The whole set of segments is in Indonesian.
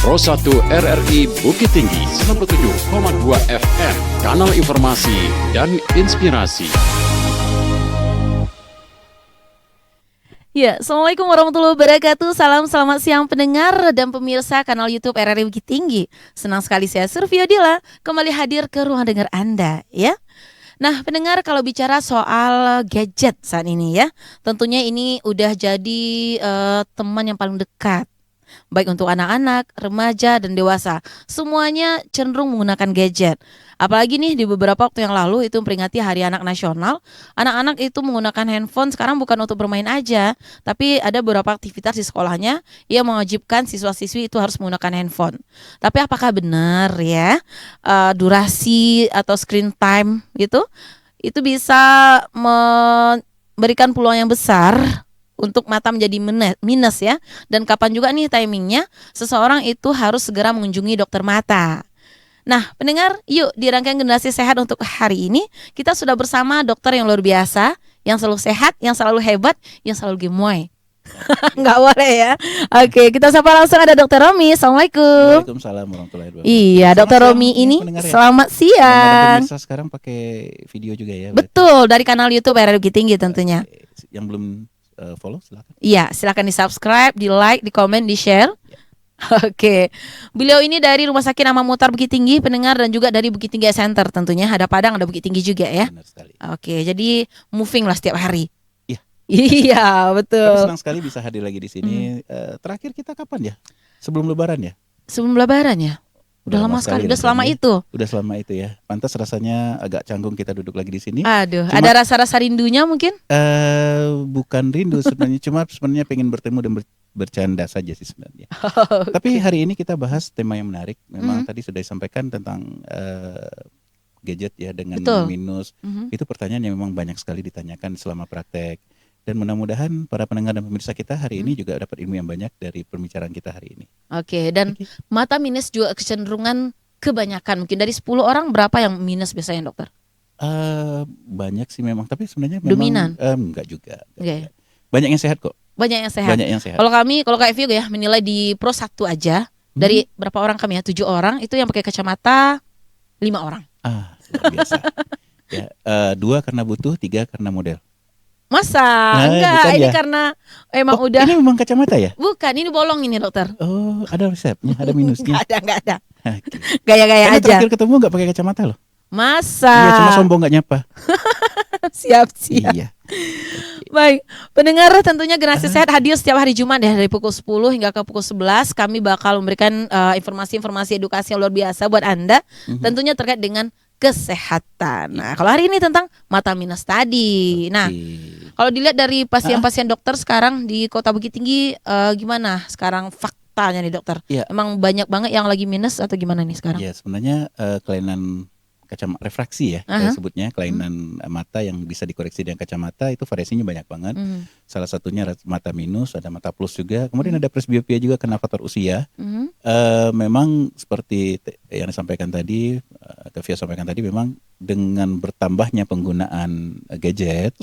Pro 1 RRI Bukit Tinggi 97,2 FM, kanal informasi dan inspirasi. Ya, Assalamualaikum warahmatullahi wabarakatuh. Salam selamat siang pendengar dan pemirsa kanal YouTube RRI Bukit Tinggi. Senang sekali saya Survio Dila kembali hadir ke ruang dengar Anda ya. Nah, pendengar, kalau bicara soal gadget saat ini ya, tentunya ini udah jadi teman yang paling dekat. Baik untuk anak-anak, remaja, dan dewasa. Semuanya cenderung menggunakan gadget. Apalagi nih di beberapa waktu yang lalu itu memperingati Hari Anak Nasional. Anak-anak itu menggunakan handphone sekarang bukan untuk bermain aja, tapi ada beberapa aktivitas di sekolahnya yang mewajibkan siswa-siswi itu harus menggunakan handphone. Tapi apakah benar ya durasi atau screen time itu bisa memberikan peluang yang besar untuk mata menjadi minus ya. Dan kapan juga nih timingnya seseorang itu harus segera mengunjungi dokter mata. Nah, pendengar, yuk di rangkaian Generasi Sehat untuk hari ini kita sudah bersama dokter yang luar biasa, yang selalu sehat, yang selalu hebat, yang selalu gemoy. Nggak boleh ya. Oke, kita sapa langsung ada Dokter Romi. Assalamualaikum. Waalaikumsalam warahmatullahi wabarakatuh. Iya, Dokter Romi ini selamat siang. Pemirsa sekarang pakai video juga ya? Betul, dari kanal YouTube RRI Bukit Tinggi tentunya. Yang belum follow silakan. Iya, silakan di subscribe, di like, di komen, di share. Oke, beliau ini dari Rumah Sakit Amang Mutar Bukit Tinggi, pendengar, dan juga dari Bukit Tinggi Center tentunya. Ada Padang, ada Bukit Tinggi juga ya. Benar sekali. Oke, jadi moving lah setiap hari. Iya. Iya, betul. Tapi senang sekali bisa hadir lagi di sini. Terakhir kita kapan ya? Sebelum Lebaran ya? Sebelum Lebaran ya? Udah lama sekali, udah selama itu. Udah selama itu ya. Pantas rasanya agak canggung kita duduk lagi di sini. Aduh, ada rasa-rasa rindunya mungkin? Bukan rindu sebenarnya, cuma sebenarnya pengen bertemu dan bercanda saja sih sebenarnya. Tapi hari ini kita bahas tema yang menarik. Memang tadi sudah disampaikan tentang gadget ya dengan minus. Itu pertanyaan yang memang banyak sekali ditanyakan selama praktek. Dan mudah-mudahan para pendengar dan pemirsa kita hari ini juga dapat ilmu yang banyak dari pembicaraan kita hari ini. Oke, dan mata minus juga kecenderungan kebanyakan. Mungkin dari 10 orang berapa yang minus biasanya, dokter? Banyak sih memang, tapi sebenarnya memang dominan? Enggak juga. Okay. Banyak yang sehat kok. Banyak yang sehat. Banyak yang sehat. Kalau Kak Evi ya menilai di Pro 1 aja dari berapa orang kami ya? 7 orang itu yang pakai kacamata 5 orang. Luar biasa. Ya, 2 karena butuh, 3 karena model. Masa? Enggak, ini ya? Karena emang udah. Ini memang kacamata ya? Bukan, ini bolong ini dokter. Oh, ada resepnya, ada minusnya. Enggak ada. Gaya-gaya aja. Terakhir ketemu enggak pakai kacamata loh. Masa? Iya, cuma sombong enggak nyapa. Siap. Iya. Baik, pendengar, tentunya Generasi Sehat hadir setiap hari Jumat ya dari pukul 10 hingga ke pukul 11. Kami bakal memberikan informasi-informasi edukasi yang luar biasa buat Anda, tentunya terkait dengan kesehatan. Nah, kalau hari ini tentang mata minus tadi. Nah, kalau dilihat dari pasien-pasien dokter sekarang di Kota Bukit Tinggi, gimana sekarang faktanya nih dokter? Ya. Emang banyak banget yang lagi minus atau gimana nih sekarang? Ya, sebenarnya kelainan kacamata refraksi ya, saya sebutnya kelainan mata yang bisa dikoreksi dengan kacamata itu variasinya banyak banget. Salah satunya mata minus, ada mata plus juga. Kemudian ada presbiopia juga karena faktor usia. Memang seperti yang disampaikan tadi, Tevia sampaikan tadi, memang dengan bertambahnya penggunaan gadget,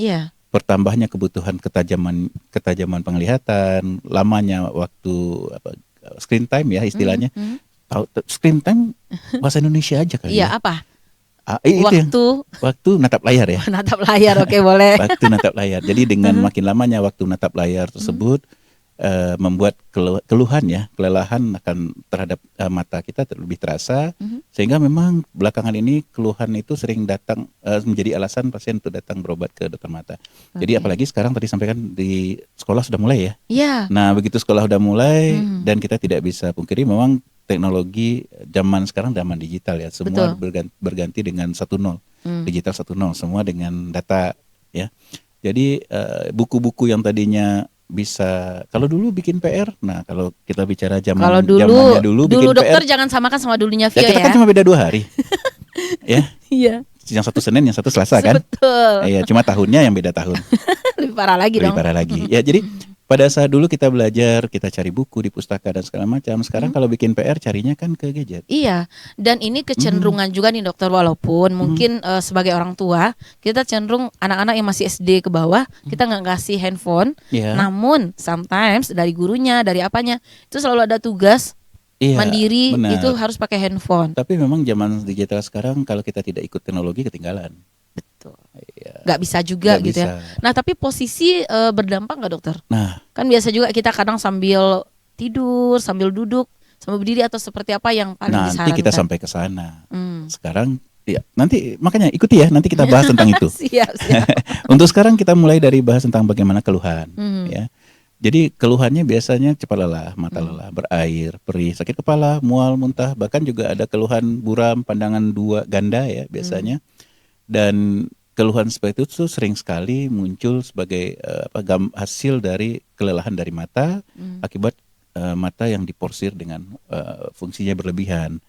bertambahnya kebutuhan ketajaman penglihatan, lamanya waktu screen time ya istilahnya. Screen time bahasa Indonesia aja kali ya. Iya, apa? Waktu natap layar ya. Natap layar, oke, boleh. Waktu natap layar. Jadi dengan makin lamanya waktu natap layar tersebut membuat kelelahan akan terhadap mata kita lebih terasa, sehingga memang belakangan ini keluhan itu sering datang menjadi alasan pasien untuk datang berobat ke dokter mata. Jadi apalagi sekarang tadi sampaikan di sekolah sudah mulai ya. Iya. Nah, begitu sekolah sudah mulai dan kita tidak bisa pungkiri memang teknologi zaman sekarang zaman digital ya, semua berganti dengan 1.0, digital 1.0, semua dengan data ya. Jadi buku-buku yang tadinya bisa, kalau dulu bikin PR, nah kalau kita bicara zamannya dulu bikin dokter PR, jangan samakan sama dulunya Vio ya. Kita kan cuma beda 2 hari, ya. Iya. Yang satu Senin, yang satu Selasa kan. Betul. Iya, cuma tahunnya yang beda tahun. Lebih parah lagi dong. Lebih parah lagi. Ya, jadi pada saat dulu kita belajar, kita cari buku di pustaka dan segala macam. Sekarang kalau bikin PR carinya kan ke gadget. Iya, dan ini kecenderungan juga nih dokter, walaupun mungkin sebagai orang tua kita cenderung anak-anak yang masih SD ke bawah kita nggak kasih handphone. Namun sometimes dari gurunya, dari apanya itu selalu ada tugas Iya, mandiri benar. itu harus pakai handphone. Tapi memang zaman digital sekarang kalau kita tidak ikut teknologi ketinggalan. Betul. Iya. Nggak bisa juga Nggak gitu bisa. ya. Nah tapi posisi berdampak nggak dokter? Nah, Kan biasa juga kita kadang sambil tidur, sambil duduk, sambil berdiri atau seperti apa yang paling nanti disarankan? kita sampai ke sana. Hmm. Sekarang ya nanti makanya ikuti ya, nanti kita bahas tentang itu. Siap. Untuk sekarang kita mulai dari bahas tentang bagaimana keluhan Hmm. ya. Jadi keluhannya biasanya cepat lelah, mata lelah, berair, perih, sakit kepala, mual, muntah, bahkan juga ada keluhan buram, pandangan dua ganda ya biasanya. Dan keluhan seperti itu tuh sering sekali muncul sebagai hasil dari kelelahan dari mata akibat mata yang diporsir dengan fungsinya berlebihan.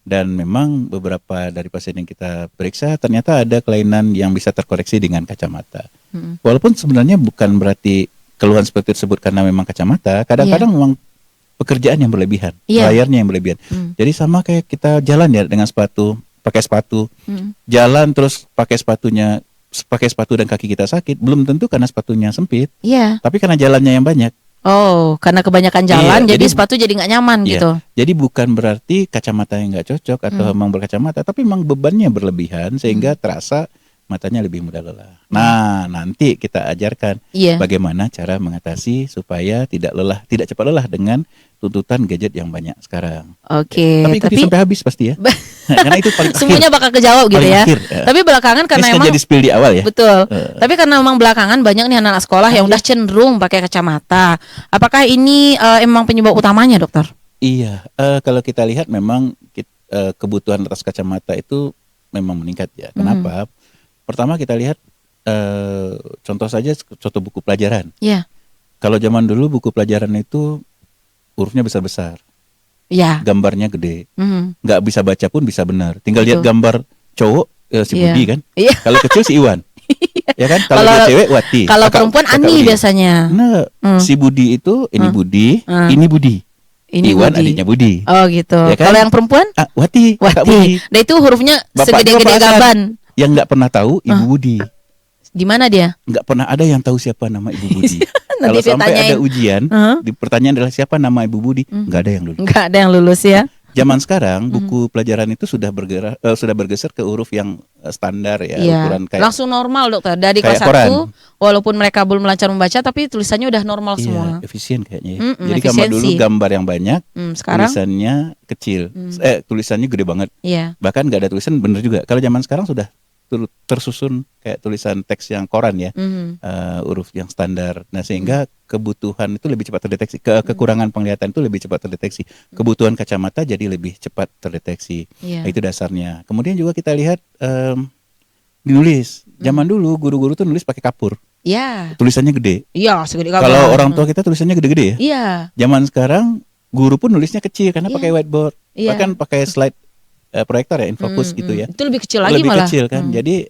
Dan memang beberapa dari pasien yang kita periksa ternyata ada kelainan yang bisa terkoreksi dengan kacamata. Walaupun sebenarnya bukan berarti keluhan seperti tersebut karena memang kacamata, kadang-kadang memang pekerjaan yang berlebihan, layarnya yang berlebihan. Jadi sama kayak kita jalan ya dengan sepatu, pakai sepatu, jalan terus pakai sepatu dan kaki kita sakit, belum tentu karena sepatunya sempit, Iya. tapi karena jalannya yang banyak. Oh, karena kebanyakan jalan, Iya, jadi sepatu jadi nggak nyaman Iya. gitu. Jadi bukan berarti kacamata yang nggak cocok atau memang berkacamata, tapi memang bebannya berlebihan sehingga terasa matanya lebih mudah lelah. Nah, nanti kita ajarkan Iya. bagaimana cara mengatasi supaya tidak cepat lelah dengan tuntutan gadget yang banyak sekarang. Oke. Tapi ikuti sampai habis pasti ya. Karena itu paling akhir. Semuanya bakal kejawab gitu Paling ya. akhir, Tapi belakangan karena Ini sengaja emang di spill di awal ya. betul. Tapi karena memang belakangan banyak nih anak-anak sekolah yang udah cenderung pakai kacamata. Apakah ini emang penyebab utamanya, dokter? Iya, kalau kita lihat memang kebutuhan atas kacamata itu memang meningkat ya. Kenapa? Pertama kita lihat contoh saja contoh buku pelajaran. Iya. Kalau zaman dulu buku pelajaran itu hurufnya besar-besar, Iya. gambarnya gede, Mhm. nggak bisa baca pun bisa benar. Tinggal Betul. lihat gambar cowok si Iya. Budi kan. Iya. Kalau kecil si Iwan, ya kan. Kalau Kalau- dia cewek Wati. Kalau Kakak- perempuan kakak Ani Udi. biasanya. Nah, si Budi itu ini Budi, ini Budi. Ini Iwan Budi. adiknya Budi. Oh gitu. Ya kan? Kalau yang perempuan? Wati, kakak Budi. Wati. Nah itu hurufnya Bapaknya segede-gede perasaan. gaban. Yang nggak pernah tahu Ibu Budi. Di mana dia? Nggak pernah ada yang tahu siapa nama Ibu Budi. Nanti Kalau sampai ditanyain. ada ujian, di pertanyaan adalah siapa nama Ibu Budi, nggak ada yang lulus. Enggak ada yang lulus ya. Zaman sekarang buku pelajaran itu sudah bergeser ke huruf yang standar ya, Iya. ukuran kayak Langsung normal dokter. Dari kayak kelas 1 walaupun mereka belum lancar membaca tapi tulisannya udah normal iya, semua. efisien kayaknya. Ya. Mm-mm, Jadi gambar dulu efisiensi. gambar yang banyak, Sekarang tulisannya kecil, tulisannya gede banget. iya. Bahkan nggak ada tulisan bener juga. Kalau zaman sekarang sudah tersusun kayak tulisan teks yang koran ya, huruf yang standar. Nah sehingga kebutuhan itu lebih cepat terdeteksi, kekurangan penglihatan itu lebih cepat terdeteksi, kebutuhan kacamata jadi lebih cepat terdeteksi. Iya. Nah, itu dasarnya. Kemudian juga kita lihat dinulis. Zaman dulu guru-guru tuh nulis pakai kapur, Iya. tulisannya gede. Iya, segede gaban. Kalau orang tua kita tulisannya gede-gede ya. Iya. Zaman sekarang guru pun nulisnya kecil karena pakai whiteboard, Iya. bahkan pakai slide proyektor ya, infocus gitu ya. Itu lebih kecil lagi Lebih malah. kecil kan. Jadi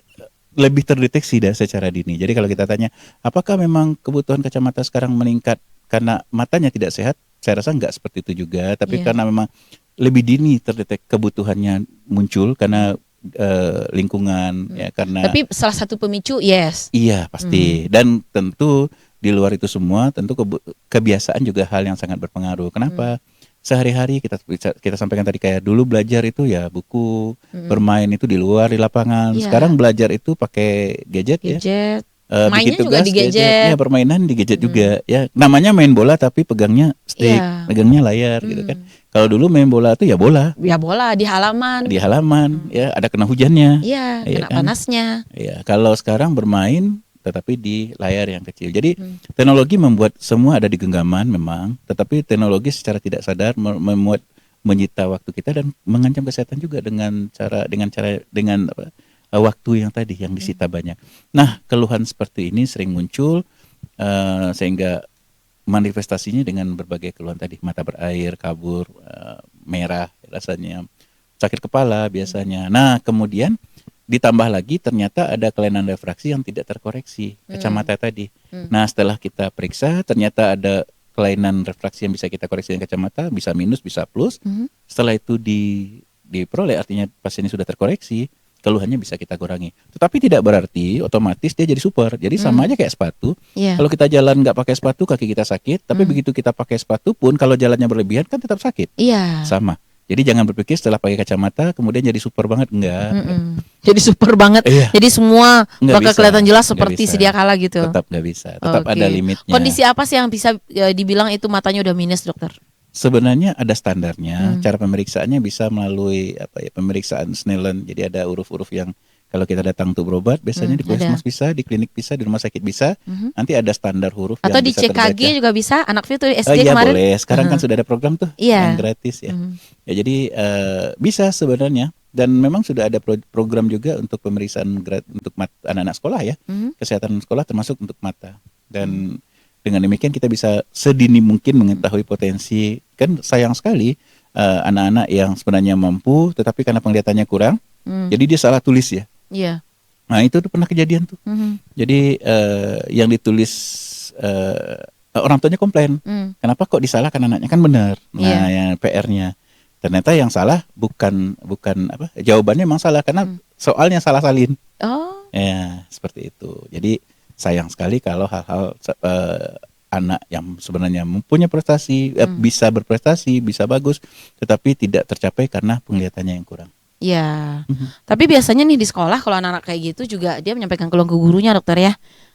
lebih terdeteksi dah secara dini. Jadi kalau kita tanya, apakah memang kebutuhan kacamata sekarang meningkat karena matanya tidak sehat? Saya rasa enggak seperti itu juga, tapi karena memang lebih dini terdetek kebutuhannya muncul karena lingkungan ya, karena Tapi salah satu pemicu yes. iya pasti. Dan tentu di luar itu semua tentu kebiasaan juga hal yang sangat berpengaruh. Kenapa? Sehari-hari kita sampaikan tadi kayak dulu belajar itu ya buku, bermain itu di luar di lapangan. Iya. Sekarang belajar itu pakai gadget ya. Gadget. Bikin Mainnya juga tugas di gadget. ya, permainan di gadget juga ya. Namanya main bola tapi pegangnya stick, Iya. pegangnya layar gitu kan. Kalau dulu main bola tuh ya bola Ya bola di halaman. di halaman ya, ada kena hujannya. Iya, Iya kena kan? panasnya. Ya, kalau sekarang bermain tetapi di layar yang kecil. Jadi teknologi membuat semua ada di genggaman memang, tetapi teknologi secara tidak sadar membuat menyita waktu kita dan mengancam kesehatan juga dengan waktu yang tadi yang disita banyak. Nah, keluhan seperti ini sering muncul sehingga manifestasinya dengan berbagai keluhan tadi, mata berair, kabur, merah rasanya, sakit kepala biasanya. Nah, kemudian ditambah lagi ternyata ada kelainan refraksi yang tidak terkoreksi, kacamata tadi. Nah, setelah kita periksa ternyata ada kelainan refraksi yang bisa kita koreksi dengan kacamata, bisa minus, bisa plus. Setelah itu diperoleh, artinya pasiennya sudah terkoreksi, keluhannya bisa kita kurangi. Tetapi tidak berarti otomatis dia jadi super. Jadi sama aja kayak sepatu. Iya. Kalau kita jalan nggak pakai sepatu, kaki kita sakit. Tapi begitu kita pakai sepatu pun, kalau jalannya berlebihan kan tetap sakit. Iya. Sama. Jadi jangan berpikir setelah pakai kacamata kemudian jadi super banget, enggak. Jadi super banget. Iya. Jadi semua Nggak bakal bisa. kelihatan jelas Nggak seperti bisa. sedia kala gitu. Tetap nggak bisa. Tetap Oke. ada limitnya. Kondisi apa sih yang bisa dibilang itu matanya udah minus, dokter? Sebenarnya ada standarnya. Cara pemeriksaannya bisa melalui pemeriksaan Snellen. Jadi ada huruf-huruf yang kalau kita datang untuk berobat, biasanya di puskesmas bisa, di klinik bisa, di rumah sakit bisa. Nanti ada standar huruf Atau yang di bisa CKG terbaca. juga bisa. Anak Vito di Oh SD iya kemarin. boleh. Sekarang kan sudah ada program tuh Iya. yang gratis ya. Ya jadi bisa sebenarnya. Dan memang sudah ada program juga untuk pemeriksaan untuk anak-anak sekolah ya. Kesehatan sekolah termasuk untuk mata. Dan dengan demikian kita bisa sedini mungkin mengetahui potensi. Kan sayang sekali anak-anak yang sebenarnya mampu tetapi karena penglihatannya kurang, jadi dia salah tulis ya. Iya. Nah itu tuh pernah kejadian tuh. Jadi yang ditulis orang tuanya komplain, kenapa kok disalahkan anaknya, kan benar. Nah yang PR-nya ternyata yang salah bukan jawabannya memang salah karena soalnya salah salin. Oh. Ya seperti itu. Jadi sayang sekali kalau hal-hal anak yang sebenarnya mempunyai prestasi, bisa berprestasi, bisa bagus, tetapi tidak tercapai karena penglihatannya yang kurang. Iya. Tapi biasanya nih di sekolah kalau anak-anak kayak gitu juga dia menyampaikan keluhan ke gurunya, dokter ya.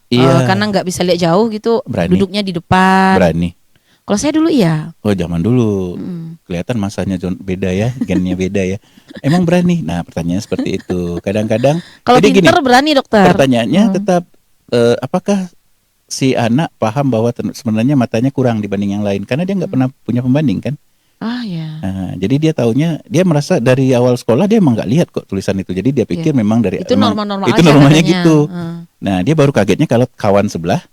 Iya. Karena nggak bisa lihat jauh gitu, Berani. duduknya di depan. Berani. Kalau saya dulu iya. Oh zaman dulu kelihatan masanya beda ya, gennya beda ya. Emang berani? Nah pertanyaannya seperti itu. Kadang-kadang. Kalau Jadi pinter berani, dokter. pertanyaannya tetap apakah si anak paham bahwa sebenarnya matanya kurang dibanding yang lain? Karena dia nggak pernah punya pembanding kan. Ah ya. Jadi dia merasa dari awal sekolah dia emang nggak lihat kok tulisan itu. Jadi dia pikir memang dari Itu normal-normal itu aja normalnya katanya. gitu. Nah dia baru kagetnya kalau kawan sebelah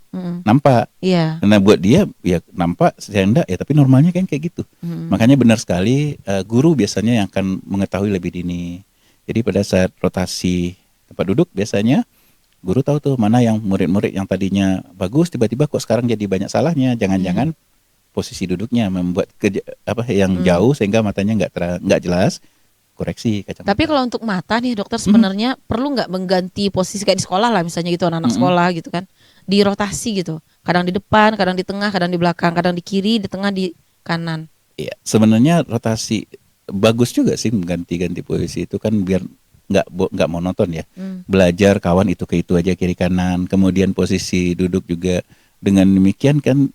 nampak. Iya. Nah buat dia ya nampak saya enggak ya tapi normalnya kan kayak gitu. Makanya benar sekali guru biasanya yang akan mengetahui lebih dini. Jadi pada saat rotasi tempat duduk biasanya guru tahu tuh mana yang murid-murid yang tadinya bagus tiba-tiba kok sekarang jadi banyak salahnya. Jangan-jangan posisi duduknya membuat yang jauh sehingga matanya nggak jelas. Koreksi kacamata. Tapi kalau untuk mata nih dokter sebenarnya perlu nggak mengganti posisi kayak di sekolah lah misalnya gitu anak-anak sekolah gitu kan, dirotasi gitu, kadang di depan, kadang di tengah, kadang di belakang, kadang di kiri, di tengah, di kanan. Iya, sebenarnya rotasi bagus juga sih mengganti-ganti posisi itu kan biar nggak monoton ya. Belajar kawan itu ke itu aja kiri kanan, kemudian posisi duduk juga dengan demikian kan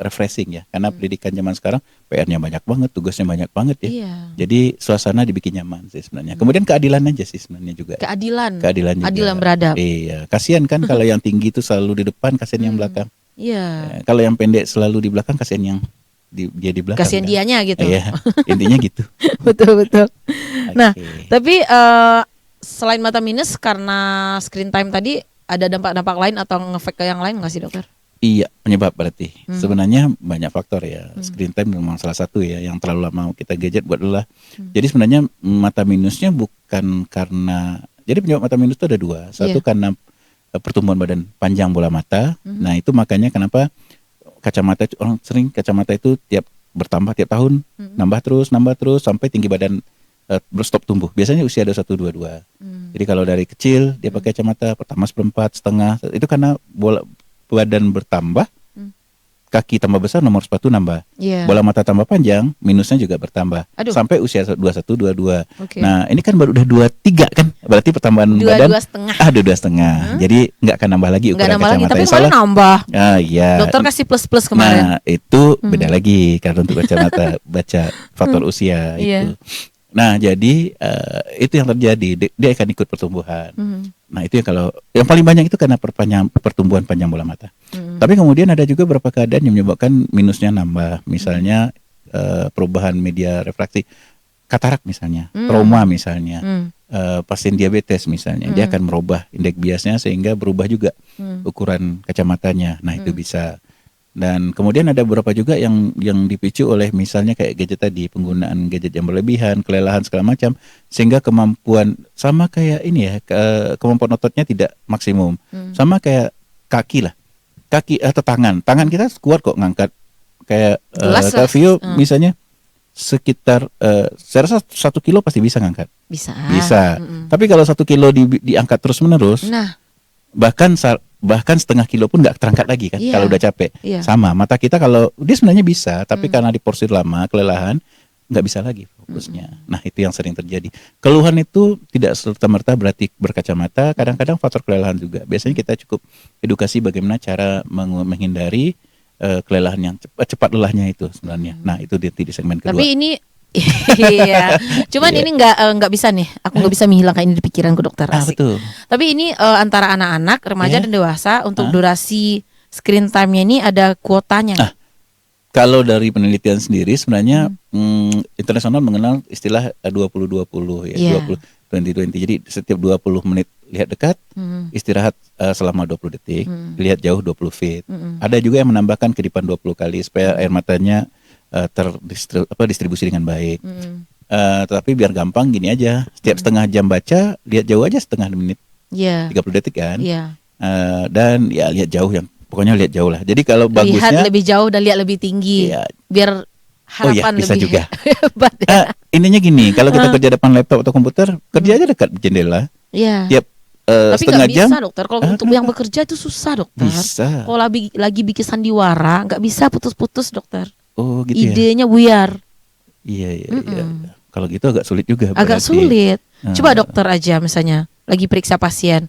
refreshing ya. Karena pendidikan zaman sekarang PR-nya banyak banget, tugasnya banyak banget ya. Iya. Jadi suasana dibikin nyaman sih sebenarnya. Kemudian keadilan aja sih sebenarnya juga. Keadilan Keadilan juga. Adil yang beradab. Iya, kasihan kan kalau yang tinggi itu selalu di depan, kasihan yang belakang. Iya. Kalau yang pendek selalu di belakang, kasihan yang dia di belakang. Kasihan kan? dianya gitu. Iya, intinya gitu. Betul. Nah, Oke. tapi selain mata minus karena screen time tadi ada dampak-dampak lain atau ngefek ke yang lain nggak sih dokter? Iya, penyebab berarti. Sebenarnya banyak faktor ya. Screen time memang salah satu ya yang terlalu lama kita gadget buat lelah. Jadi sebenarnya mata minusnya bukan karena, jadi penyebab mata minus itu ada dua. Satu karena pertumbuhan badan panjang bola mata. Nah, itu makanya kenapa kacamata itu, orang sering kacamata itu bertambah tiap tahun, nambah terus sampai tinggi badan berstop tumbuh. Biasanya usia 21 22. Jadi kalau dari kecil dia pakai kacamata pertama 1/4, setengah, itu karena badan bertambah, kaki tambah besar, nomor sepatu nambah. Iya. Bola mata tambah panjang, minusnya juga bertambah. Aduh. Sampai usia 21 22. Oke. Nah, ini kan baru udah 23 kan? Berarti pertambahan badan 22,5. 22,5. Jadi nggak akan nambah lagi Nggak ukuran nambah lagi, kacamata. tapi Yang kemarin salah. nambah. Ah iya. Dokter kasih plus-plus kemarin. Nah, itu beda lagi karena untuk kacamata baca faktor usia Iya. itu. Nah, jadi itu yang terjadi, dia akan ikut pertumbuhan. Nah, itu yang paling banyak itu karena pertumbuhan panjang bola mata. Tapi kemudian ada juga beberapa keadaan yang menyebabkan minusnya nambah. Misalnya perubahan media refraksi, katarak misalnya, trauma misalnya, pasien diabetes misalnya, dia akan merubah indeks biasnya sehingga berubah juga ukuran kacamatanya. Nah, itu bisa. Dan kemudian ada beberapa juga yang dipicu oleh misalnya kayak gadget tadi, penggunaan gadget yang berlebihan, kelelahan segala macam, sehingga kemampuan sama kayak ini ya, kemampuan ototnya tidak maksimum. Sama kayak kaki lah, kaki atau tangan kita kuat kok ngangkat kayak Gelas Kak Vio misalnya sekitar saya rasa 1 kilo pasti bisa ngangkat. Bisa. Bisa. Tapi kalau 1 kilo diangkat terus menerus, Nah, bahkan setengah kilo pun nggak terangkat lagi kan Iya. kalau udah capek. Iya. Sama mata kita kalau dia sebenarnya bisa, tapi karena diporsir lama, kelelahan, nggak bisa lagi fokusnya. Nah itu yang sering terjadi. Keluhan itu tidak serta-merta berarti berkacamata. Kadang-kadang faktor kelelahan juga. Biasanya kita cukup edukasi bagaimana cara menghindari kelelahan yang cepat lelahnya itu sebenarnya. Nah itu di segmen kedua. tapi ini iya. Cuman Iya. ini nggak bisa nih. Aku nggak bisa menghilangkan ini di pikiranku, dokter. Asik. Betul. Tapi ini antara anak-anak, remaja Iya. dan dewasa untuk durasi screen time-nya ini ada kuotanya. Kalau dari penelitian sendiri sebenarnya internasional mengenal istilah 20-20 ya, Iya. 20-20. Jadi setiap 20 menit lihat dekat, istirahat selama 20 detik, lihat jauh 20 feet. Ada juga yang menambahkan kedipan 20 kali supaya air matanya distribusi dengan baik. Tapi biar gampang gini aja, setiap setengah jam baca, lihat jauh aja setengah menit, Iya. 30 detik kan. Iya. Dan ya lihat jauh pokoknya lihat jauh lah. Jadi kalau Lihat bagusnya lebih jauh dan lihat lebih tinggi. Iya. Biar harapan bisa lebih juga. hebat ya. Ininya gini, kalau kita kerja depan laptop atau komputer, kerja aja dekat jendela. Iya. Tiap Tapi setengah nggak jam bisa, dokter. Kalau untuk yang bekerja itu susah, dokter. bisa. Kalau lagi bikin sandiwara, nggak bisa putus-putus, dokter. Oh gitu ya. Idenya buyar. Iya. Kalau gitu agak sulit juga. Agak berarti. sulit. Coba dokter aja misalnya lagi periksa pasien.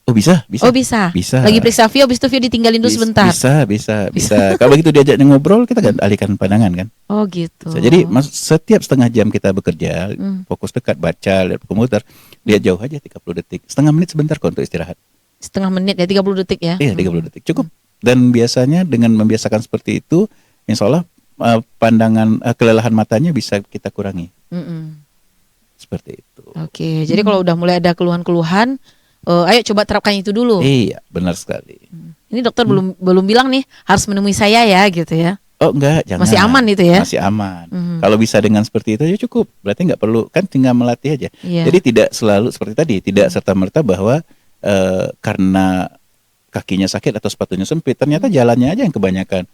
Oh bisa. Oh bisa. Bisa. Lagi periksa Vio, habis itu Vio ditinggalin dulu sebentar. Bisa. Kalau begitu diajak ngobrol, kita kan alihkan pandangan kan. Oh gitu. Jadi setiap setengah jam kita bekerja, fokus dekat baca, lihat komputer, lihat jauh aja 30 detik. Setengah menit sebentar kok untuk istirahat. Setengah menit ya, 30 detik ya. Iya, 30 detik cukup. Dan biasanya dengan membiasakan seperti itu, insya Allah pandangan kelelahan matanya bisa kita kurangi. Seperti itu. Oke, jadi kalau udah mulai ada keluhan-keluhan, ayo coba terapkan itu dulu. Iya, benar sekali. Ini dokter belum bilang nih harus menemui saya ya gitu ya. Oh enggak, jangan. Masih aman itu ya? Masih aman. Kalau bisa dengan seperti itu ya cukup. Berarti nggak perlu, kan tinggal melatih aja. Iya. Jadi tidak selalu seperti tadi, tidak serta-merta bahwa karena kakinya sakit atau sepatunya sempit, ternyata jalannya aja yang kebanyakan.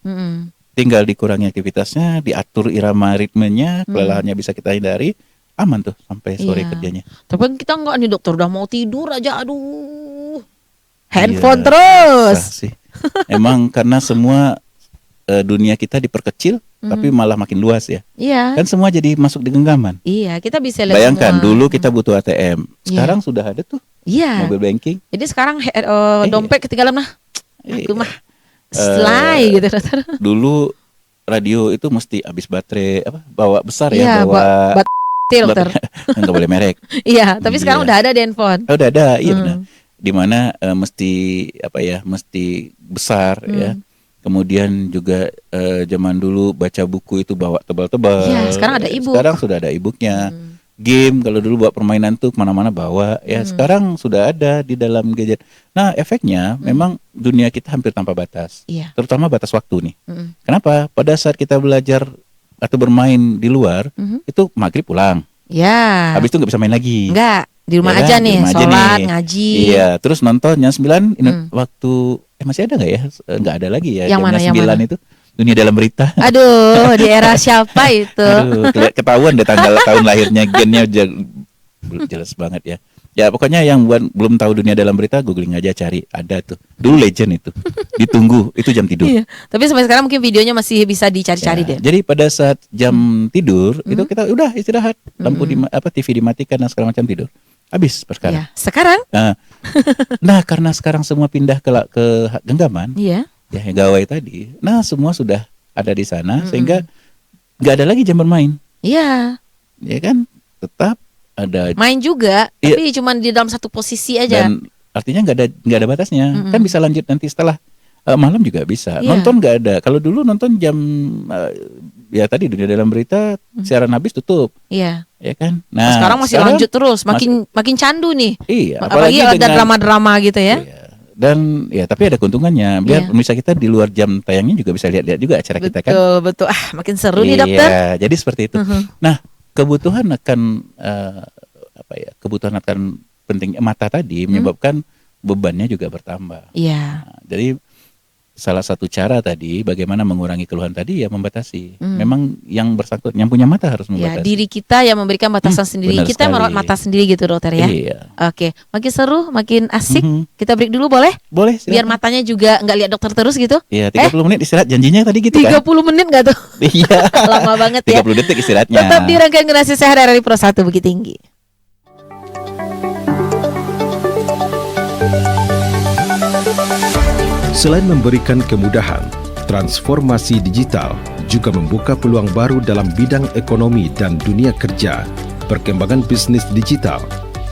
Tinggal dikurangi aktivitasnya, diatur irama ritmenya, kelelahannya bisa kita hindari, aman tuh sampai sore Iya. kerjanya. Tapi kan kita enggak nih dokter, udah mau tidur aja, aduh. Handphone Iya, terus. susah sih. Emang karena semua dunia kita diperkecil, tapi malah makin luas ya. Iya. Kan semua jadi masuk di genggaman. Iya, kita bisa lihat Bayangkan semua. dulu kita butuh ATM, sekarang sudah ada tuh Iya. mobile banking. Jadi sekarang dompet ketinggalan mah. Aku Iya. mah slide gitu dokter. Dulu radio itu mesti habis baterai bawa besar Iya, ya, bawa dokter. nggak boleh merek. Iya, tapi sekarang Iya. udah ada di handphone. Udah ada, iya benar. Dimana mesti besar ya. Kemudian juga zaman dulu baca buku itu bawa tebal-tebal. Iya, sekarang ada e-book. Sekarang sudah ada e-booknya. Game kalau dulu buat permainan tuh kemana-mana bawa. Ya sekarang sudah ada di dalam gadget. Nah efeknya memang dunia kita hampir tanpa batas. Iya. Terutama batas waktu nih. Kenapa? Pada saat kita belajar atau bermain di luar itu maghrib pulang. Ya. Habis itu nggak bisa main lagi. Enggak, di rumah Ya aja kan? Di nih, rumah aja sholat, nih. ngaji. Iya, terus nonton jam 9 waktu masih ada nggak ya? Nggak ada lagi ya. Yang mana, Jamnya yang 9 mana? itu dunia dalam berita. Aduh, di era siapa itu? Aduh, ketahuan deh tanggal tahun lahirnya, gennya jelas banget ya. Ya pokoknya yang belum tahu dunia dalam berita, googling aja cari, ada tuh. Dulu legend itu. Ditunggu, itu jam tidur. Iya. Tapi sampai sekarang mungkin videonya masih bisa dicari-cari Ya, deh. jadi pada saat jam tidur itu kita udah istirahat, lampu TV dimatikan dan segala macam tidur. Habis perkara. Iya. Sekarang? Nah, karena sekarang semua pindah ke genggaman, Iya. ya gawai tadi. Nah, semua sudah ada di sana sehingga nggak ada lagi jam bermain. Iya. Ya kan? Tetap ada Main juga, Iya. tapi cuma di dalam satu posisi aja. dan artinya nggak ada batasnya. Kan bisa lanjut nanti setelah malam juga bisa. Iya. Nonton nggak ada. Kalau dulu nonton jam ya tadi dunia dalam berita siaran habis tutup, Iya. ya kan? Sekarang masih lanjut terus, makin candu nih. Iya, Apalagi ada dengan- drama-drama gitu ya. Iya. Dan ya tapi ada keuntungannya. Biar Iya. pemirsa kita di luar jam tayangnya juga bisa lihat-lihat juga acara kita kan. Betul, betul. Makin seru nih dokter. Iya, jadi seperti itu. Nah, kebutuhan akan kebutuhan akan pentingnya mata tadi menyebabkan bebannya juga bertambah. Iya. Nah, jadi salah satu cara tadi bagaimana mengurangi keluhan tadi ya membatasi. Memang yang bersangkutan yang punya mata harus Ya, membatasi. diri kita yang memberikan batasan sendiri. benar Kita sekali. merawat mata sendiri gitu dokter ya. Iya. Oke, makin seru, makin asik. Mhm. Kita break dulu boleh? Boleh Biar silakan. matanya juga nggak lihat dokter terus gitu. Iya, 30 menit istirahat janjinya tadi gitu 30 kan. menit nggak tuh? Iya. Lama banget ya. 30 detik istirahatnya. Tetap di rangkaian Generasi Sehat RRI Pro 1 Bukit Tinggi. Selain memberikan kemudahan, transformasi digital juga membuka peluang baru dalam bidang ekonomi dan dunia kerja, perkembangan bisnis digital,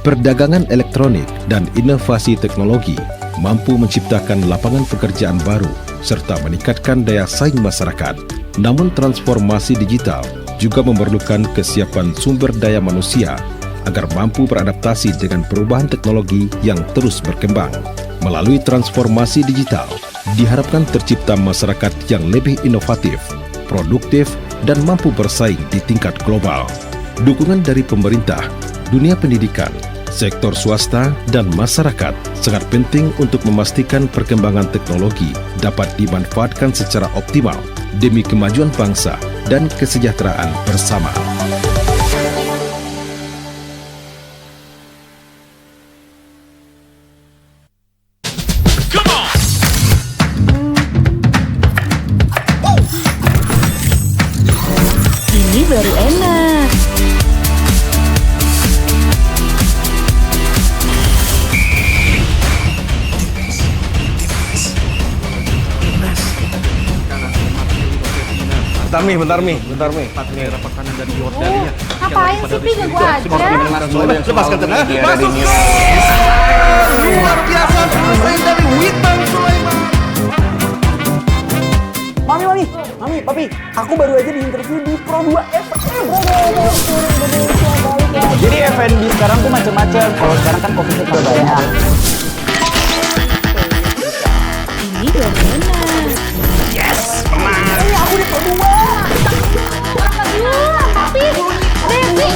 perdagangan elektronik, dan inovasi teknologi mampu menciptakan lapangan pekerjaan baru serta meningkatkan daya saing masyarakat. Namun transformasi digital juga memerlukan kesiapan sumber daya manusia agar mampu beradaptasi dengan perubahan teknologi yang terus berkembang. Melalui transformasi digital, diharapkan tercipta masyarakat yang lebih inovatif, produktif, dan mampu bersaing di tingkat global. Dukungan dari pemerintah, dunia pendidikan, sektor swasta, dan masyarakat sangat penting untuk memastikan perkembangan teknologi dapat dimanfaatkan secara optimal demi kemajuan bangsa dan kesejahteraan bersama. Ini baru enak. Bentar Mi. Ngapain sih Pi ke gua aja? Lepaskan tenang. Masuk. Luar biasa selesai dari Witan Sulaiman. Mami, Papi, aku baru aja diinterview di Pro 2 FM. Jadi F&B sekarang tuh macam-macam. Kalau sekarang kan Coffee Cake banyak. Ini baru enak. Aku di Pro 2. Tapi Desi,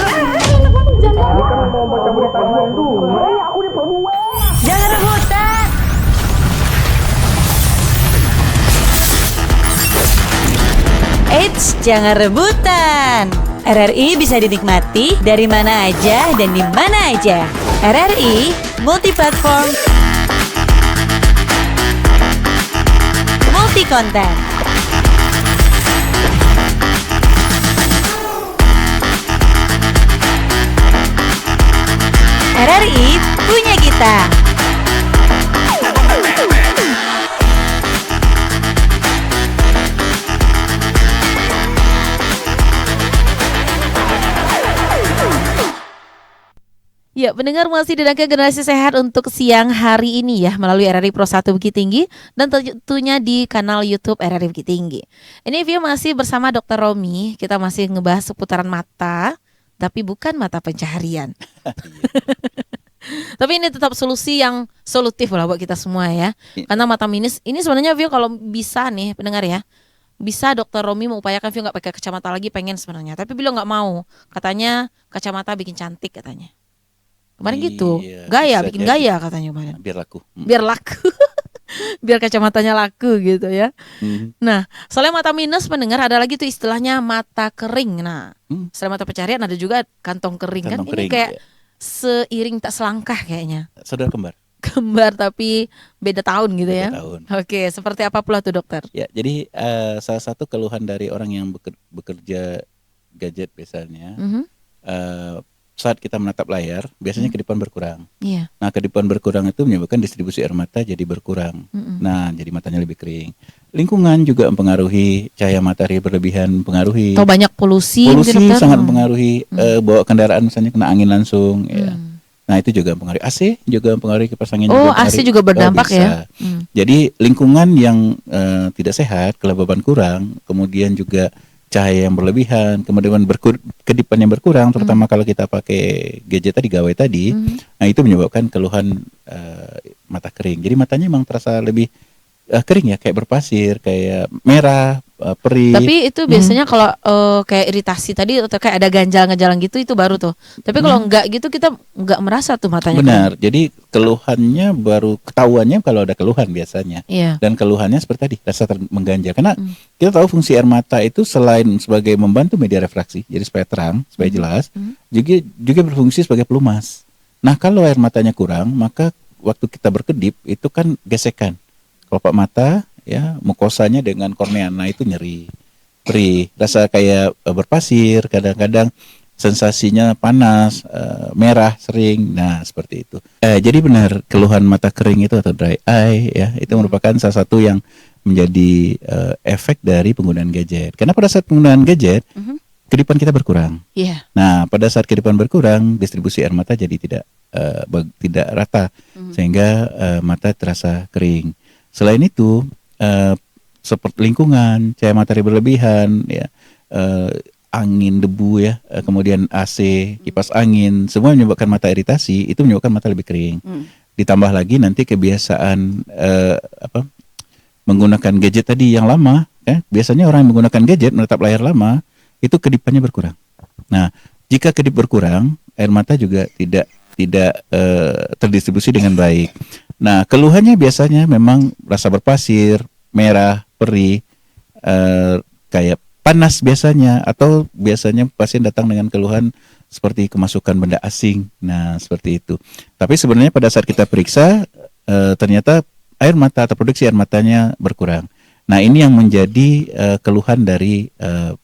Mau baca berita dulu. Aku di Pro 2. jangan rebutan. Eits, jangan rebutan. RRI bisa dinikmati dari mana aja dan di mana aja. RRI multiplatform, multi konten. RRI punya kita. Ya, pendengar masih di rangkaian Generasi Sehat untuk siang hari ini ya melalui RRI Pro 1 Bukit Tinggi dan tentunya di kanal YouTube RRI Bukit Tinggi. Ini Vio masih bersama Dr. Romi, kita masih ngebahas seputaran mata, tapi bukan mata pencaharian. Tapi ini tetap solusi yang solutif lah buat kita semua ya. Karena mata minus ini sebenarnya Vio kalau bisa nih pendengar ya, bisa Dr. Romi mengupayakan Vio nggak pakai kacamata lagi, pengen sebenarnya, tapi beliau nggak mau. Katanya kacamata bikin cantik katanya. Kemarin gitu, Iya, gaya, bisa bikin jadi. gaya katanya kemarin. Biar laku. Biar laku, biar kacamatanya laku gitu ya. Nah, soalnya mata minus pendengar ada lagi tuh istilahnya mata kering. Nah, selain mata pencaharian ada juga kantong kering kan. Kantong Ini kering, kayak iya. seiring tak selangkah kayaknya. Saudara kembar. Kembar tapi beda tahun gitu ya. Beda tahun. Oke, seperti apa pula tuh dokter? Ya, jadi salah satu keluhan dari orang yang bekerja gadget biasanya, Mhm. saat kita menatap layar, biasanya kedipan berkurang. Iya. Nah, kedipan berkurang itu menyebabkan distribusi air mata jadi berkurang. Nah, jadi matanya lebih kering. Lingkungan juga mempengaruhi, cahaya matahari berlebihan mempengaruhi. Atau banyak polusi Polusi mungkin, dokter? sangat mempengaruhi, bawa kendaraan misalnya kena angin langsung. Ya. Nah, itu juga mempengaruhi. AC juga mempengaruhi, kipas angin Oh, juga AC mempengaruhi. juga berdampak bisa. ya? Jadi lingkungan yang tidak sehat, kelembaban kurang, kemudian juga cahaya yang berlebihan, kemudian kedipan yang berkurang, terutama kalau kita pakai gadget tadi, gawai tadi, nah itu menyebabkan keluhan mata kering. Jadi matanya memang terasa lebih kering ya, kayak berpasir, kayak merah, perih. Tapi itu biasanya kalau kayak iritasi tadi atau kayak ada ganjal-ganjalan gitu itu baru tuh. Tapi kalau enggak gitu kita enggak merasa tuh matanya. Benar. Jadi keluhannya baru ketahuannya kalau ada keluhan biasanya. Iya. Dan keluhannya seperti tadi, rasa mengganjal. Karena kita tahu fungsi air mata itu selain sebagai membantu media refraksi, jadi supaya terang, supaya jelas, juga berfungsi sebagai pelumas. Nah, kalau air matanya kurang, maka waktu kita berkedip itu kan gesekan kelopak mata, ya, mukosanya dengan kornea, nah itu nyeri, perih, rasa kayak berpasir, kadang-kadang sensasinya panas, merah sering, nah seperti itu. Jadi benar keluhan mata kering itu atau dry eye, ya, itu merupakan salah satu yang menjadi efek dari penggunaan gadget. Karena pada saat penggunaan gadget, kedipan kita berkurang. Iya. Nah, pada saat kedipan berkurang, distribusi air mata jadi tidak rata, sehingga mata terasa kering. Selain itu, seperti lingkungan, cahaya matahari berlebihan, ya, angin, debu, ya, kemudian AC, kipas angin, semua menyebabkan mata iritasi, itu menyebabkan mata lebih kering. Ditambah lagi nanti kebiasaan menggunakan gadget tadi yang lama, ya, biasanya orang yang menggunakan gadget menatap layar lama, itu kedipannya berkurang. Nah, jika kedip berkurang, air mata juga tidak terdistribusi dengan baik. Nah, keluhannya biasanya memang rasa berpasir, merah, perih, kayak panas biasanya, atau biasanya pasien datang dengan keluhan seperti kemasukan benda asing. Nah, seperti itu. Tapi sebenarnya pada saat kita periksa, ternyata air mata atau produksi air matanya berkurang. Nah, ini yang menjadi keluhan dari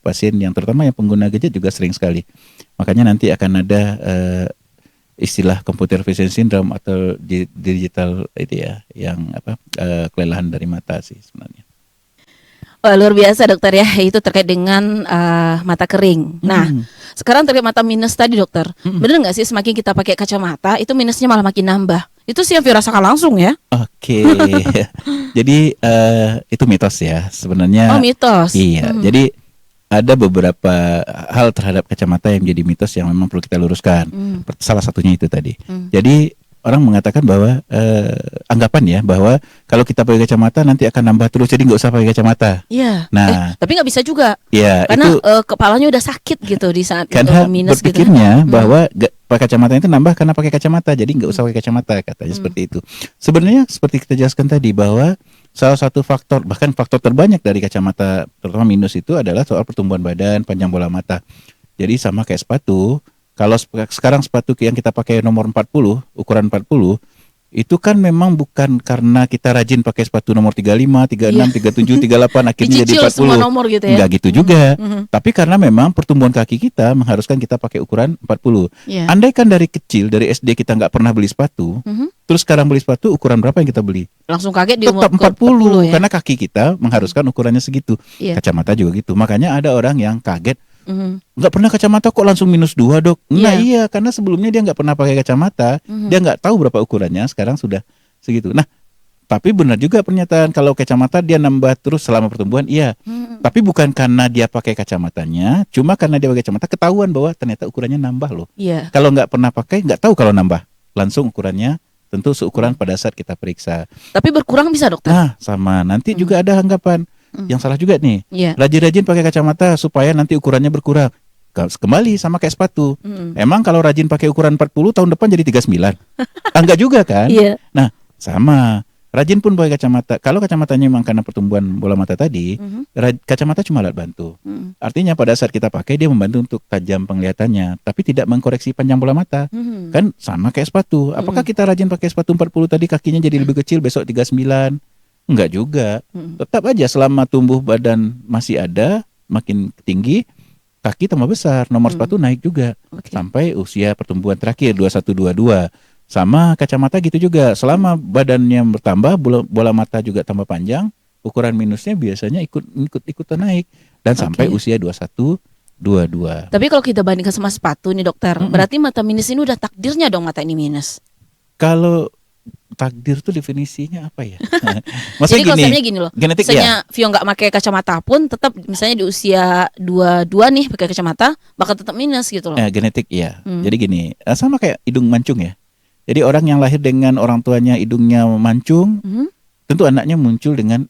pasien yang terutama yang pengguna gadget juga sering sekali. Makanya nanti akan ada istilah computer vision syndrome atau digital itu ya, yang kelelahan dari mata sih sebenarnya. Wah, luar biasa dokter ya, itu terkait dengan mata kering. Nah, sekarang terkait mata minus tadi dokter, benar nggak sih semakin kita pakai kacamata itu minusnya malah makin nambah? Itu sih yang rasakan langsung ya. Oke. Jadi itu mitos ya sebenarnya. Oh, mitos. Iya. Jadi ada beberapa hal terhadap kacamata yang menjadi mitos yang memang perlu kita luruskan. Salah satunya itu tadi. Jadi orang mengatakan bahwa anggapan ya bahwa kalau kita pakai kacamata nanti akan nambah terus, jadi nggak usah pakai kacamata. Iya. Nah, tapi nggak bisa juga. Iya. Karena itu kepalanya udah sakit gitu di saat karena minus gitu. berpikirnya bahwa pakai kacamata itu nambah karena pakai kacamata, jadi nggak usah pakai kacamata katanya seperti itu. Sebenarnya seperti kita jelaskan tadi bahwa salah satu faktor, bahkan faktor terbanyak dari kacamata terutama minus itu adalah soal pertumbuhan badan, panjang bola mata. Jadi sama kayak sepatu. Kalau sekarang sepatu yang kita pakai nomor 40, ukuran 40, itu kan memang bukan karena kita rajin pakai sepatu nomor 35, 36, 37, 38 akhirnya jadi 40. Semua nomor gitu ya. Enggak gitu juga. Tapi karena memang pertumbuhan kaki kita mengharuskan kita pakai ukuran 40. Andai kan dari kecil, dari SD kita nggak pernah beli sepatu, terus sekarang beli sepatu ukuran berapa yang kita beli? Langsung kaget di umur tetap 40 ya? Karena kaki kita mengharuskan ukurannya segitu. Kacamata juga gitu. Makanya ada orang yang kaget, nggak pernah kacamata kok langsung -2 dok. Nah iya, karena sebelumnya dia nggak pernah pakai kacamata, dia nggak tahu berapa ukurannya, sekarang sudah segitu. Nah, tapi benar juga pernyataan kalau kacamata dia nambah terus selama pertumbuhan, iya. Tapi bukan karena dia pakai kacamatanya, cuma karena dia pakai kacamata ketahuan bahwa ternyata ukurannya nambah loh. Kalau nggak pernah pakai, nggak tahu kalau nambah, langsung ukurannya tentu seukuran pada saat kita periksa. Tapi berkurang bisa dokter? Nah, sama. Nanti juga ada anggapan yang salah juga nih. Rajin-rajin pakai kacamata supaya nanti ukurannya berkurang. Kembali sama kayak sepatu. Emang kalau rajin pakai ukuran 40 tahun depan jadi 39? Enggak juga kan? Nah, sama. Rajin pun pakai kacamata. Kalau kacamatanya memang karena pertumbuhan bola mata tadi, kacamata cuma alat bantu. Artinya pada saat kita pakai dia membantu untuk tajam penglihatannya, tapi tidak mengkoreksi panjang bola mata. Kan sama kayak sepatu. Apakah kita rajin pakai sepatu 40 tadi kakinya jadi lebih kecil, besok 39? Enggak juga. Tetap aja selama tumbuh badan masih ada, makin tinggi, kaki tambah besar, nomor sepatu naik juga. Sampai usia pertumbuhan terakhir 21-22. Sama kacamata gitu juga. Selama badannya bertambah, bola mata juga tambah panjang, ukuran minusnya biasanya ikutan naik dan sampai usia 21-22. Tapi kalau kita bandingkan sama sepatu nih dokter, berarti mata minus ini udah takdirnya dong mata ini minus. Kalau takdir tuh definisinya apa ya? Jadi konsepnya gini loh, genetik misalnya Vio nggak pakai kacamata pun tetap misalnya di usia 22 nih pakai kacamata bakal tetap minus gitu loh. Genetik ya. Jadi gini, sama kayak hidung mancung ya. Jadi orang yang lahir dengan orang tuanya hidungnya mancung, tentu anaknya muncul dengan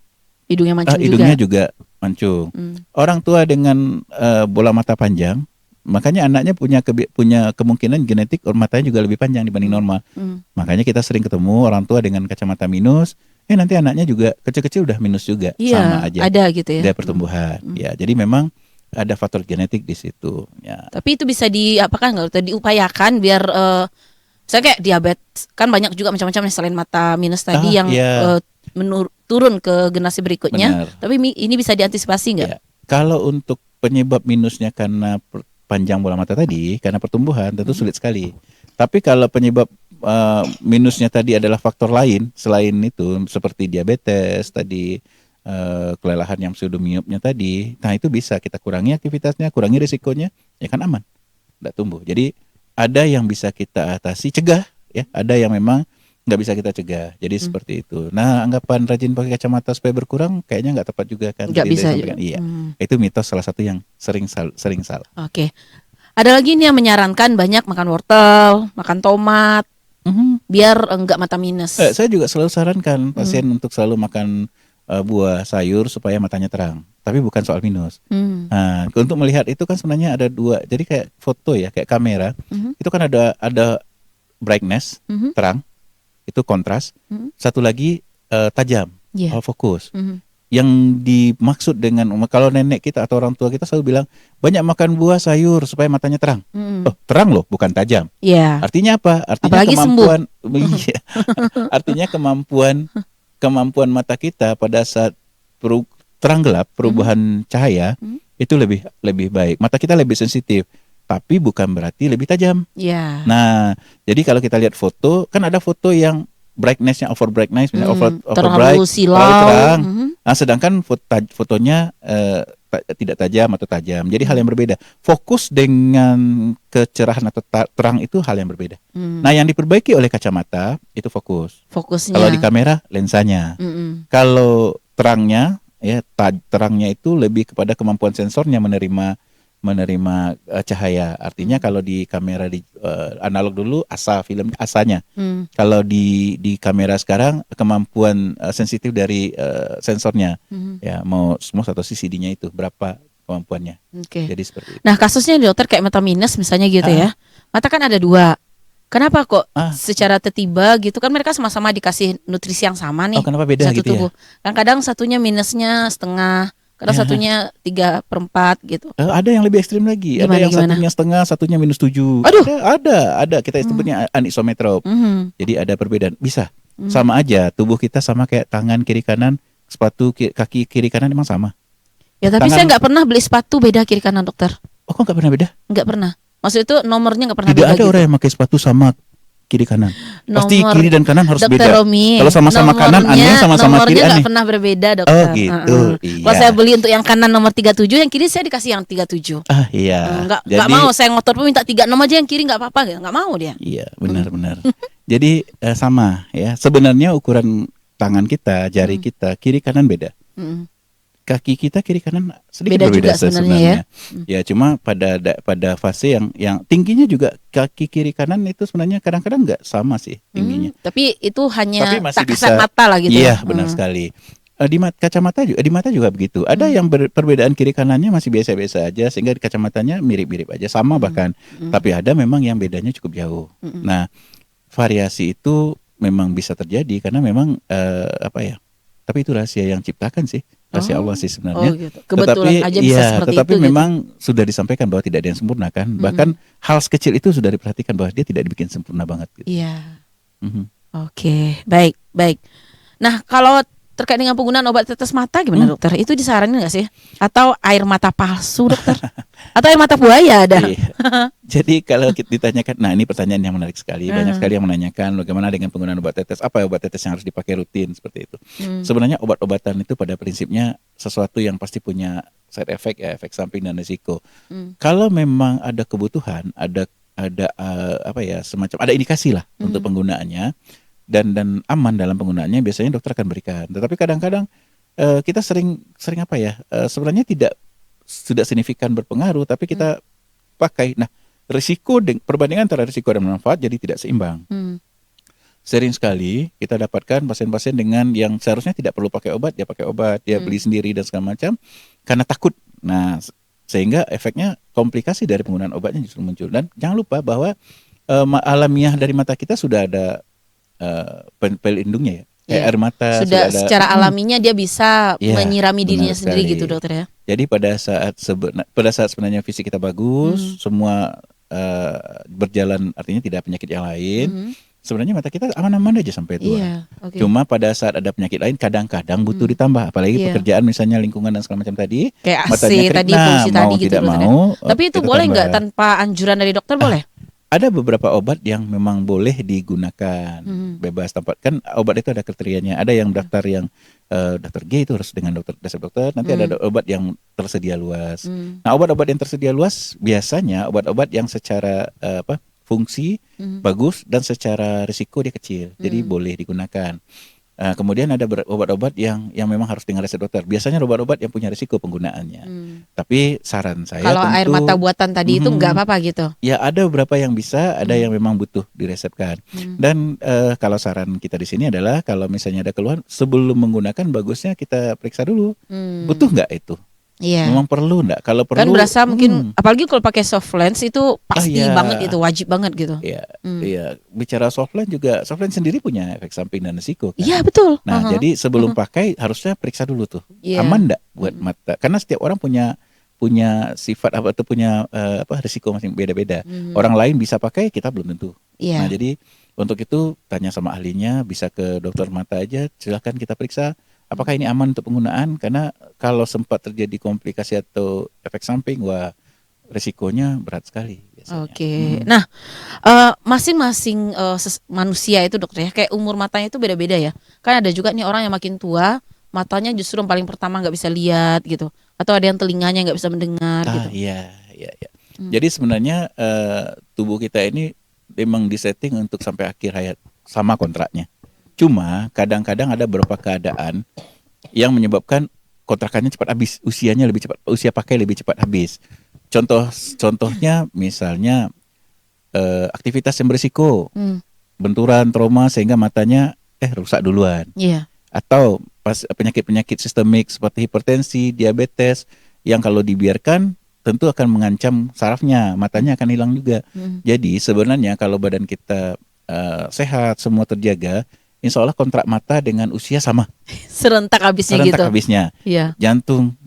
Hidungnya mancung hidungnya juga. juga mancung. Orang tua dengan bola mata panjang, makanya anaknya punya kemungkinan genetik matanya juga lebih panjang dibanding normal. Makanya kita sering ketemu orang tua dengan kacamata minus, nanti anaknya juga kecil-kecil udah minus juga, Iya, sama aja. ada gitu ya. Dia pertumbuhan. Ya, jadi memang ada faktor genetik di situ. Ya. Tapi itu bisa diupayakan biar saya kayak diabetes kan banyak juga macam-macam selain mata minus tadi yang iya. turun ke generasi berikutnya. Benar. Tapi ini bisa diantisipasi nggak? Ya. Kalau untuk penyebab minusnya karena panjang bola mata tadi, karena pertumbuhan tentu sulit sekali. Tapi kalau penyebab minusnya tadi adalah faktor lain selain itu, seperti diabetes tadi, kelelahan yang pseudomyopnya tadi, nah itu bisa kita kurangi aktivitasnya, kurangi risikonya, ya kan aman, tidak tumbuh. Jadi ada yang bisa kita atasi, cegah, ya, ada yang memang nggak bisa kita cegah. Jadi seperti itu. Nah, anggapan rajin pakai kacamata supaya berkurang kayaknya nggak tepat juga kan? Nggak Tadi bisa. disampaikan. Iya, itu mitos salah satu yang sering salah. Oke. Ada lagi nih yang menyarankan banyak makan wortel, makan tomat, biar enggak mata minus. Saya juga selalu sarankan pasien untuk selalu makan buah sayur supaya matanya terang. Tapi bukan soal minus. Nah, untuk melihat itu kan sebenarnya ada dua. Jadi kayak foto ya, kayak kamera. Itu kan ada brightness, terang, itu kontras. Satu lagi tajam, Yeah. fokus. Yang dimaksud dengan, kalau nenek kita atau orang tua kita selalu bilang banyak makan buah sayur supaya matanya terang. Oh, terang loh, bukan tajam. Iya. Artinya apa? Artinya Apalagi kemampuan iya. Artinya kemampuan mata kita pada saat terang gelap, perubahan cahaya itu lebih baik. Mata kita lebih sensitif, tapi bukan berarti lebih tajam. Iya. Nah, jadi kalau kita lihat foto, kan ada foto yang brightness-nya over brightness, misalnya over terlalu bright, silau. terlalu terang. Nah, sedangkan fotonya tidak tajam atau tajam. Jadi hal yang berbeda. Fokus dengan kecerahan atau terang itu hal yang berbeda. Nah, yang diperbaiki oleh kacamata itu Fokusnya. Kalau di kamera lensanya. Kalau terangnya terangnya itu lebih kepada kemampuan sensornya menerima cahaya. Artinya kalau di kamera di analog dulu filmnya asanya. Kalau di kamera sekarang kemampuan sensitif dari sensornya. Ya, mau smooth atau CCD-nya itu berapa kemampuannya. Oke. Jadi seperti itu. Nah, kasusnya dokter kayak mata minus misalnya gitu ya. Mata kan ada dua. Kenapa kok secara tiba-tiba gitu kan mereka sama-sama dikasih nutrisi yang sama nih. Oh, kenapa beda satu gitu ya? tubuh. Kadang satunya minusnya setengah, kadang satunya 3/4 gitu. Ada yang lebih ekstrim lagi. Ada yang satunya setengah, satunya -7. Aduh. Ada. Kita sebutnya anisometrop. Jadi ada perbedaan. Bisa. Sama aja. Tubuh kita sama kayak tangan kiri kanan, sepatu kaki kiri kanan emang sama. Ya tapi saya nggak pernah beli sepatu beda kiri kanan dokter. Oh, kok nggak pernah beda? Nggak pernah. Maksud itu nomornya nggak pernah Tidak beda ada gitu. orang yang pakai sepatu sama kiri kanan. Pasti Nomor- kiri dan kanan harus Dokter beda. Romi, Kalau sama-sama kanan aneh, sama-sama kiri nomornya aneh. nggak pernah berbeda dokter. Oh, gitu. Iya. Kalau saya beli untuk yang kanan nomor 37, yang kiri saya dikasih yang 37. Iya. Nggak mau, saya ngotot pun minta 36 aja, yang kiri nggak apa-apa, nggak mau dia. Iya, benar-benar. Jadi sama ya. Sebenarnya ukuran tangan kita, jari kita, kiri kanan beda. Kaki kita kiri kanan sedikit Beda berbeda juga sebenarnya ya. Cuma pada fase yang tingginya juga kaki kiri kanan itu sebenarnya kadang-kadang nggak sama sih tingginya. Tapi itu hanya Tapi masih tak kasat bisa. mata lah gitu. Iya, benar sekali. Di kacamata juga, di mata juga begitu. Ada yang perbedaan kiri kanannya masih biasa-biasa aja sehingga di kacamatanya mirip-mirip aja, sama bahkan. Tapi ada memang yang bedanya cukup jauh. Nah, variasi itu memang bisa terjadi karena memang tapi itu rahasia yang ciptakan sih. Rahasia Allah sih sebenarnya. Oh, gitu. Kebetulan aja bisa seperti tetapi itu, memang sudah disampaikan bahwa tidak ada yang sempurna kan. Bahkan hal sekecil itu sudah diperhatikan bahwa dia tidak dibikin sempurna banget gitu. Iya. Oke, baik. Nah, kalau terkait dengan penggunaan obat tetes mata gimana dokter? Itu disaranin nggak sih? Atau air mata palsu dokter? Atau air mata buaya ada? Iya. Jadi kalau kita ditanyakan, nah ini pertanyaan yang menarik sekali. Banyak sekali yang menanyakan bagaimana dengan penggunaan obat tetes. Apa obat tetes yang harus dipakai rutin seperti itu? Sebenarnya obat-obatan itu pada prinsipnya sesuatu yang pasti punya side effect ya, efek samping dan risiko. Kalau memang ada kebutuhan, ada semacam ada indikasi lah untuk penggunaannya dan aman dalam penggunaannya, biasanya dokter akan berikan. Tetapi kadang-kadang kita sering sebenarnya tidak signifikan berpengaruh, tapi kita pakai. Nah, perbandingan antara risiko dan manfaat jadi tidak seimbang. sering sekali kita dapatkan pasien-pasien dengan yang seharusnya tidak perlu pakai obat, dia pakai obat, dia beli sendiri dan segala macam karena takut. Nah, sehingga efeknya komplikasi dari penggunaan obatnya justru muncul. Dan jangan lupa bahwa alamiah dari mata kita sudah ada pelindungnya ya. Kayak air mata sudah ada, secara alaminya dia bisa Iya, menyirami dirinya benar sendiri sekali. gitu dokter ya. Jadi pada saat sebenarnya fisik kita bagus, semua berjalan artinya tidak penyakit yang lain. Sebenarnya mata kita aman-aman aja sampai tua. Iya, oke. Cuma pada saat ada penyakit lain kadang-kadang butuh ditambah, apalagi Iya. pekerjaan misalnya lingkungan dan segala macam tadi. Kayak AC matanya kering. tadi, Nah, fungsi mau tadi gitu tidak dokter ya. mau. Tapi itu kita boleh nggak tambah. tanpa anjuran dari dokter boleh? Ada beberapa obat yang memang boleh digunakan bebas tempat, kan obat itu ada kriterianya. Ada yang daftar yang daftar G itu harus dengan resep dokter. Nanti ada obat yang tersedia luas. Nah, obat-obat yang tersedia luas biasanya obat-obat yang secara fungsi bagus dan secara risiko dia kecil, jadi boleh digunakan. Kemudian ada obat-obat yang memang harus dengan resep dokter. Biasanya obat-obat yang punya risiko penggunaannya. Tapi saran saya Kalau air tentu, mata buatan tadi itu nggak apa-apa gitu. ya ada beberapa yang bisa, ada yang memang butuh diresepkan. Dan kalau saran kita di sini adalah kalau misalnya ada keluhan sebelum menggunakan bagusnya kita periksa dulu. Butuh nggak itu? Iya. Memang perlu nggak? Kalau perlu Kan berasa mungkin apalagi kalau pakai soft lens itu pasti iya. banget itu wajib banget gitu. Iya, iya. Bicara softline juga, softline sendiri punya efek samping dan risiko. Kan? Iya betul. Nah, jadi sebelum pakai harusnya periksa dulu tuh, Iya. aman nggak buat mata? Karena setiap orang punya sifat apa atau punya risiko masing beda-beda. Orang lain bisa pakai, kita belum tentu. Iya. Nah, jadi untuk itu tanya sama ahlinya, bisa ke dokter mata aja, silakan kita periksa. Apakah ini aman untuk penggunaan? Karena kalau sempat terjadi komplikasi atau efek samping, wah risikonya berat sekali biasanya. Oke. Nah, masing-masing manusia itu dokter ya, kayak umur matanya itu beda-beda ya. Kan ada juga nih orang yang makin tua, matanya justru yang paling pertama nggak bisa lihat gitu, atau ada yang telinganya nggak bisa mendengar gitu. Iya, iya, iya. Jadi sebenarnya tubuh kita ini memang disetting untuk sampai akhir hayat, sama kontraknya. Cuma kadang-kadang ada beberapa keadaan yang menyebabkan kontrakannya cepat habis, usianya lebih cepat, usia pakai lebih cepat habis. Contohnya misalnya aktivitas yang berisiko, benturan, trauma sehingga matanya rusak duluan. Iya. Atau pas penyakit-penyakit sistemik seperti hipertensi, diabetes yang kalau dibiarkan tentu akan mengancam sarafnya, matanya akan hilang juga. Jadi sebenarnya kalau badan kita sehat, semua terjaga, insya Allah kontrak mata dengan usia sama. Serentak habisnya Serentak gitu. habisnya. Iya. Jantung,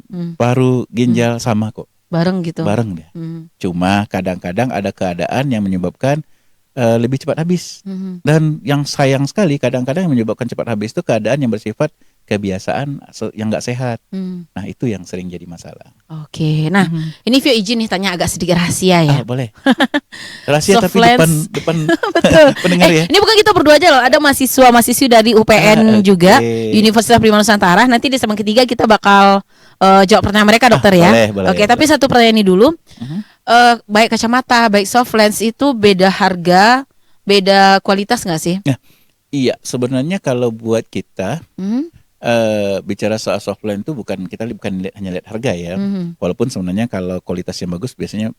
paru, ginjal sama kok. Bareng gitu. Bareng dia. Cuma kadang-kadang ada keadaan yang menyebabkan lebih cepat habis. Dan yang sayang sekali kadang-kadang yang menyebabkan cepat habis itu keadaan yang bersifat kebiasaan yang nggak sehat. Nah itu yang sering jadi masalah. Oke. Nah, ini Vio izin nih tanya agak sedikit rahasia ya. Boleh. Rahasia Soft tapi lens. depan Betul. pendengar ya. Ini bukan kita berdua aja loh, ada mahasiswa-mahasiswi dari UPN Oke. juga, Universitas Prima Nusantara. Nanti di segmen ketiga kita bakal jawab pertanyaan mereka dokter ya. boleh, Oke, boleh. tapi satu pertanyaan ini dulu. Baik kacamata, baik soft lens itu beda harga, beda kualitas nggak sih? Iya, sebenarnya kalau buat kita Hmm? bicara soal softline itu kita bukan hanya lihat harga ya. Walaupun sebenarnya kalau kualitas yang bagus biasanya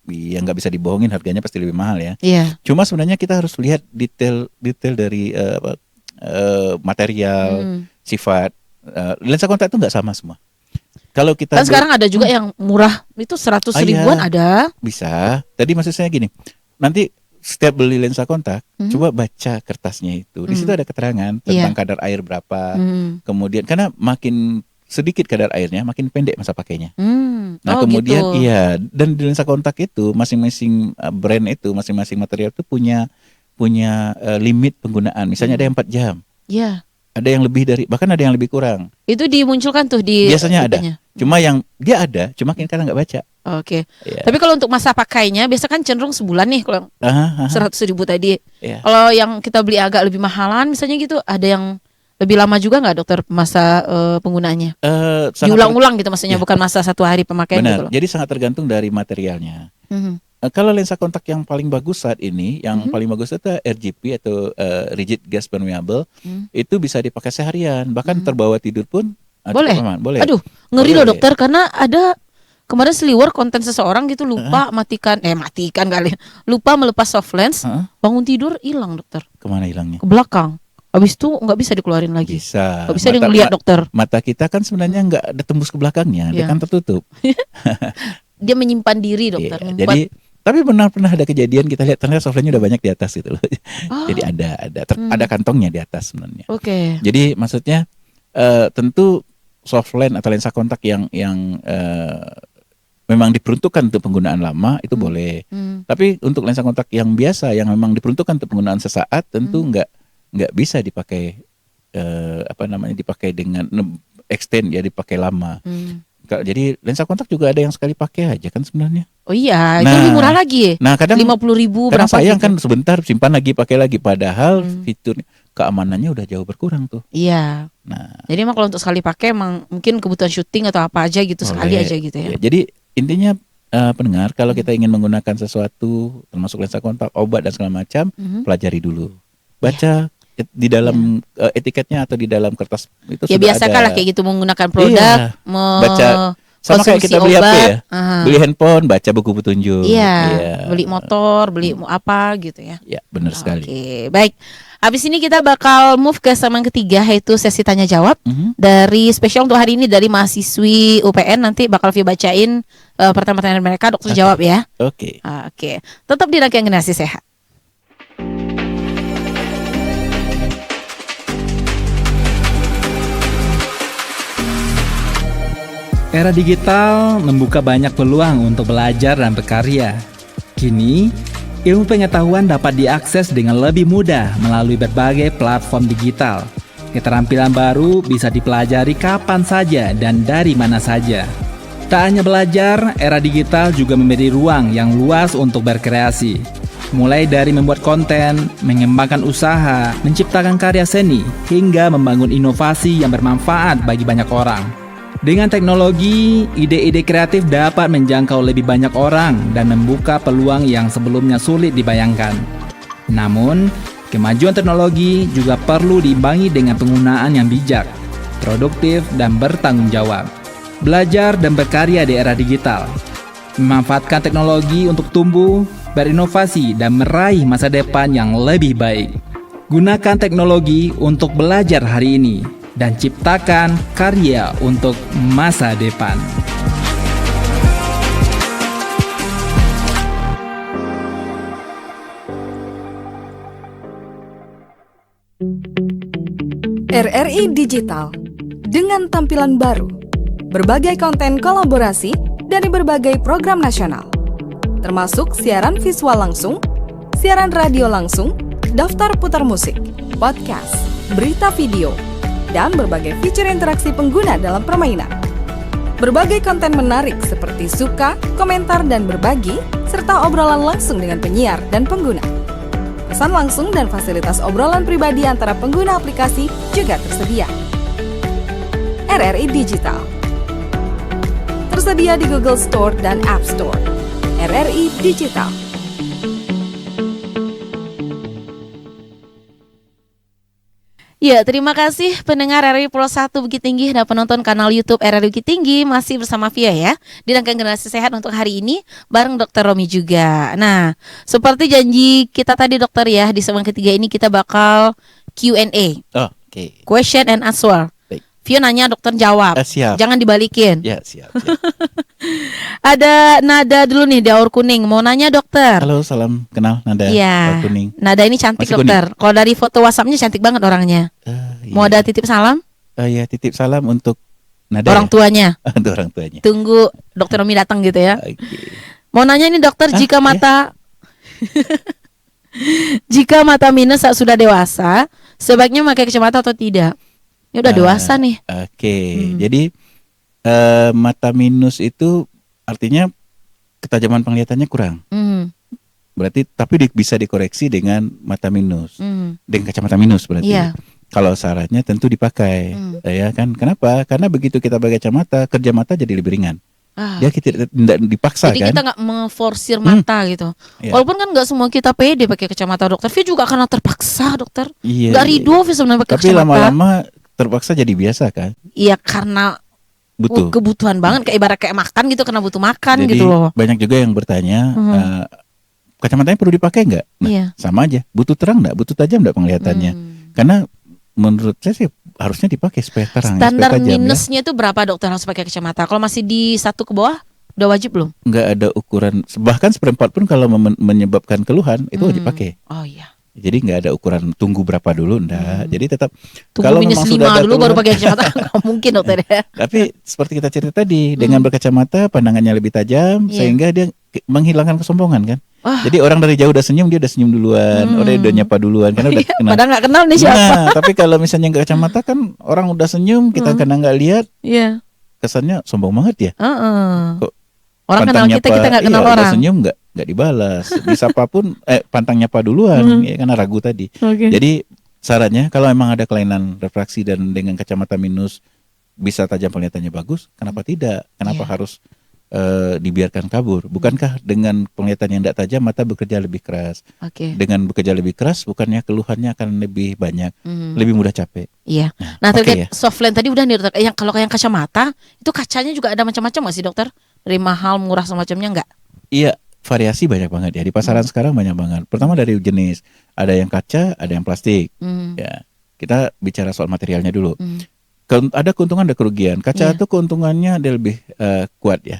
yang nggak bisa dibohongin harganya pasti lebih mahal ya. Iya. Cuma sebenarnya kita harus lihat detail dari material, sifat. Lensa kontak itu nggak sama semua. Kalau kita Kan sekarang ada juga yang murah itu 100 Ah, iya. ribuan ada. bisa. Tadi maksud saya gini, nanti setiap beli lensa kontak, coba baca kertasnya itu. Di situ ada keterangan tentang kadar air berapa. Kemudian karena makin sedikit kadar airnya, makin pendek masa pakainya. Nah kemudian gitu. iya, dan di lensa kontak itu masing-masing brand itu, masing-masing material itu punya limit penggunaan. Misalnya ada yang 4 jam, Iya. ada yang lebih dari, bahkan ada yang lebih kurang. Itu dimunculkan tuh di Biasanya ada. itunya. Cuma yang dia ada, cuma kita nggak baca. Oke. Iya. Tapi kalau untuk masa pakainya biasa kan cenderung sebulan nih kalau yang Aha. 100 ribu tadi. Iya. Kalau yang kita beli agak lebih mahalan misalnya gitu, ada yang lebih lama juga nggak dokter masa penggunaannya? Sangat Diulang-ulang gitu maksudnya, Ya. bukan masa 1 hari pemakaian gitu benar. loh. Jadi sangat tergantung dari materialnya. Mhm. Kalau lensa kontak yang paling bagus saat ini, yang paling bagus itu RGP atau rigid gas permeable, itu bisa dipakai seharian, bahkan terbawa tidur pun Boleh? cukup aman. Boleh. Aduh, ngeri Boleh. loh dokter karena ada kemarin seliwer konten seseorang gitu lupa matikan kali. Lupa melepas soft lens, bangun tidur hilang dokter. Kemana hilangnya? Ke belakang. Habis itu nggak bisa dikeluarin lagi. Bisa. Nggak bisa dia ngeliat dokter. Mata kita kan sebenarnya nggak ada tembus ke belakangnya, dia Iya. kan tertutup. Dia menyimpan diri dokter. Iya, jadi tapi pernah ada kejadian kita lihat ternyata soft lens-nya udah banyak di atas gitu loh. Jadi ada kantongnya di atas sebenarnya. Oke. Jadi maksudnya tentu soft lens atau lensa kontak yang memang diperuntukkan untuk penggunaan lama itu boleh. Tapi untuk lensa kontak yang biasa yang memang diperuntukkan untuk penggunaan sesaat tentu nggak bisa dipakai dipakai dengan extend ya, dipakai lama. Jadi lensa kontak juga ada yang sekali pakai aja kan sebenarnya. Oh iya, itu Nah, lebih murah lagi. Nah kadang 50.000 kadang berapa sayang gitu. kan sebentar simpan lagi pakai lagi padahal fitur keamanannya udah jauh berkurang tuh. Iya. Nah, Jadi emang kalau untuk sekali pakai emang mungkin kebutuhan syuting atau apa aja gitu sekali boleh. aja gitu ya. Jadi intinya pendengar kalau kita ingin menggunakan sesuatu termasuk lensa kontak, obat dan segala macam, pelajari dulu. Baca di dalam etiketnya atau di dalam kertas itu Ya sudah biasa ada. lah kayak gitu menggunakan produk, Iya. Baca sama kayak kita beli HP ya. Beli handphone, baca buku petunjuk. Iya, beli motor, beli apa gitu ya. Ya, benar sekali. Oke, baik. Habis ini kita bakal move ke segmen ketiga yaitu sesi tanya jawab dari spesial untuk hari ini dari mahasiswi UPN, nanti bakal Via bacain pertanyaan-pertanyaan mereka, dokter jawab ya. Oke. Oke, tetap di Rangkaian Generasi Sehat. Era digital membuka banyak peluang untuk belajar dan berkarya. Kini, ilmu pengetahuan dapat diakses dengan lebih mudah melalui berbagai platform digital. Keterampilan baru bisa dipelajari kapan saja dan dari mana saja. Tak hanya belajar, era digital juga memberi ruang yang luas untuk berkreasi. Mulai dari membuat konten, mengembangkan usaha, menciptakan karya seni, hingga membangun inovasi yang bermanfaat bagi banyak orang. Dengan teknologi, ide-ide kreatif dapat menjangkau lebih banyak orang dan membuka peluang yang sebelumnya sulit dibayangkan. Namun, kemajuan teknologi juga perlu diimbangi dengan penggunaan yang bijak, produktif, dan bertanggung jawab. Belajar dan berkarya di era digital, memanfaatkan teknologi untuk tumbuh, berinovasi, dan meraih masa depan yang lebih baik. Gunakan teknologi untuk belajar hari ini dan ciptakan karya untuk masa depan. RRI Digital dengan tampilan baru, berbagai konten kolaborasi dari berbagai program nasional, termasuk siaran visual langsung, siaran radio langsung, daftar putar musik, podcast, berita video, dan berbagai fitur interaksi pengguna dalam permainan. Berbagai konten menarik seperti suka, komentar, dan berbagi, serta obrolan langsung dengan penyiar dan pengguna. Pesan langsung dan fasilitas obrolan pribadi antara pengguna aplikasi juga tersedia. RRI Digital tersedia di Google Store dan App Store. RRI Digital. Ya, terima kasih pendengar RRI Pro 1 Bukit Tinggi dan penonton kanal YouTube RRI Bukit Tinggi, masih bersama Via ya di Rangkaian Generasi Sehat untuk hari ini bareng Dr. Romi juga. Nah, seperti janji kita tadi dokter ya, di segmen ketiga ini kita bakal Q&A. Oh, oke. Question and answer. Baik. Via nanya, dokter jawab. Siap. Jangan dibalikin. Ya, siap. Ada Nada dulu nih di Aur Kuning, mau nanya dokter. Halo, salam kenal Nada. Iya. Aur Kuning. Nada ini cantik Masih dokter. Kalau dari foto WhatsApp-nya cantik banget orangnya. Mau ada titip salam? Ya, titip salam untuk Nada. Orang tuanya. Untuk orang tuanya. Tunggu dokter Romi datang gitu ya. Oke. Mau nanya ini dokter, jika mata jika mata minus saat sudah dewasa, sebaiknya pakai kacamata atau tidak? Ini udah dewasa nih. Oke. Jadi mata minus itu artinya ketajaman penglihatannya kurang. Berarti tapi bisa dikoreksi dengan mata minus. Dengan kacamata minus berarti. Iya. Kalau sarannya tentu dipakai. Ya kan? Kenapa? Karena begitu kita pakai kacamata, kerja mata jadi lebih ringan. Dia tidak dipaksa. Jadi kan? kita nggak memforsir mata gitu. Iya. Walaupun kan nggak semua kita pede pakai kacamata dokter. Vi juga karena terpaksa dokter. Iya, Nggak ridho Vi sebenarnya pakai tapi kacamata. lama-lama terpaksa jadi biasa kan? Iya karena Butuh. Kebutuhan banget, kayak ibarat kayak makan gitu, karena butuh makan Jadi gitu loh. banyak juga yang bertanya, kacamatanya perlu dipakai nggak? Nah, Iya. sama aja. Butuh terang nggak? Butuh tajam nggak penglihatannya? Karena menurut saya sih harusnya dipakai supaya terang, Standar supaya tajam, ya. minusnya itu berapa dokter harus pakai kacamata? Kalau masih di 1 ke bawah, udah wajib belum? Nggak ada ukuran. Bahkan 1/4 pun kalau menyebabkan keluhan itu wajib pakai. Oh iya. Jadi nggak ada ukuran tunggu berapa dulu, enggak. Jadi tetap Tunggu kalau minus memang sudah 5 ada dulu baru keluhan- pakai kacamata. Nggak mungkin dokter ya. Tapi seperti kita cerita tadi, dengan berkacamata pandangannya lebih tajam Iya. sehingga dia menghilangkan kesombongan kan. Wah. Jadi orang dari jauh udah senyum, dia udah senyum duluan, orang udah nyapa duluan karena udah kenal. Padahal nggak kenal nih siapa. Nah, tapi kalau misalnya nggak kacamata kan orang udah senyum, kita karena nggak lihat, Iya. kesannya sombong banget ya. Heeh. Kok Orang kenal pantang kita nggak kenal iya, orang. udah senyum nggak dibalas. Disapa pun pantang nyapa duluan ya, karena ragu tadi. Oke. Jadi sarannya kalau memang ada kelainan refraksi dan dengan kacamata minus bisa tajam penglihatannya bagus, kenapa tidak? Kenapa Iya. harus dibiarkan kabur? Bukankah dengan penglihatan yang tidak tajam mata bekerja lebih keras? Oke. Dengan bekerja lebih keras bukannya keluhannya akan lebih banyak, lebih mudah capek. Iya. Nah, oke terkait ya. soft lens tadi udah nih dokter. Yang kalau yang kacamata itu kacanya juga ada macam-macam nggak sih dokter? Dari mahal, murah semacamnya nggak? Iya, variasi banyak banget ya di pasaran sekarang banyak banget. Pertama dari jenis, ada yang kaca, ada yang plastik. Ya, kita bicara soal materialnya dulu. Ada keuntungan, ada kerugian. Kaca itu keuntungannya dia lebih kuat ya,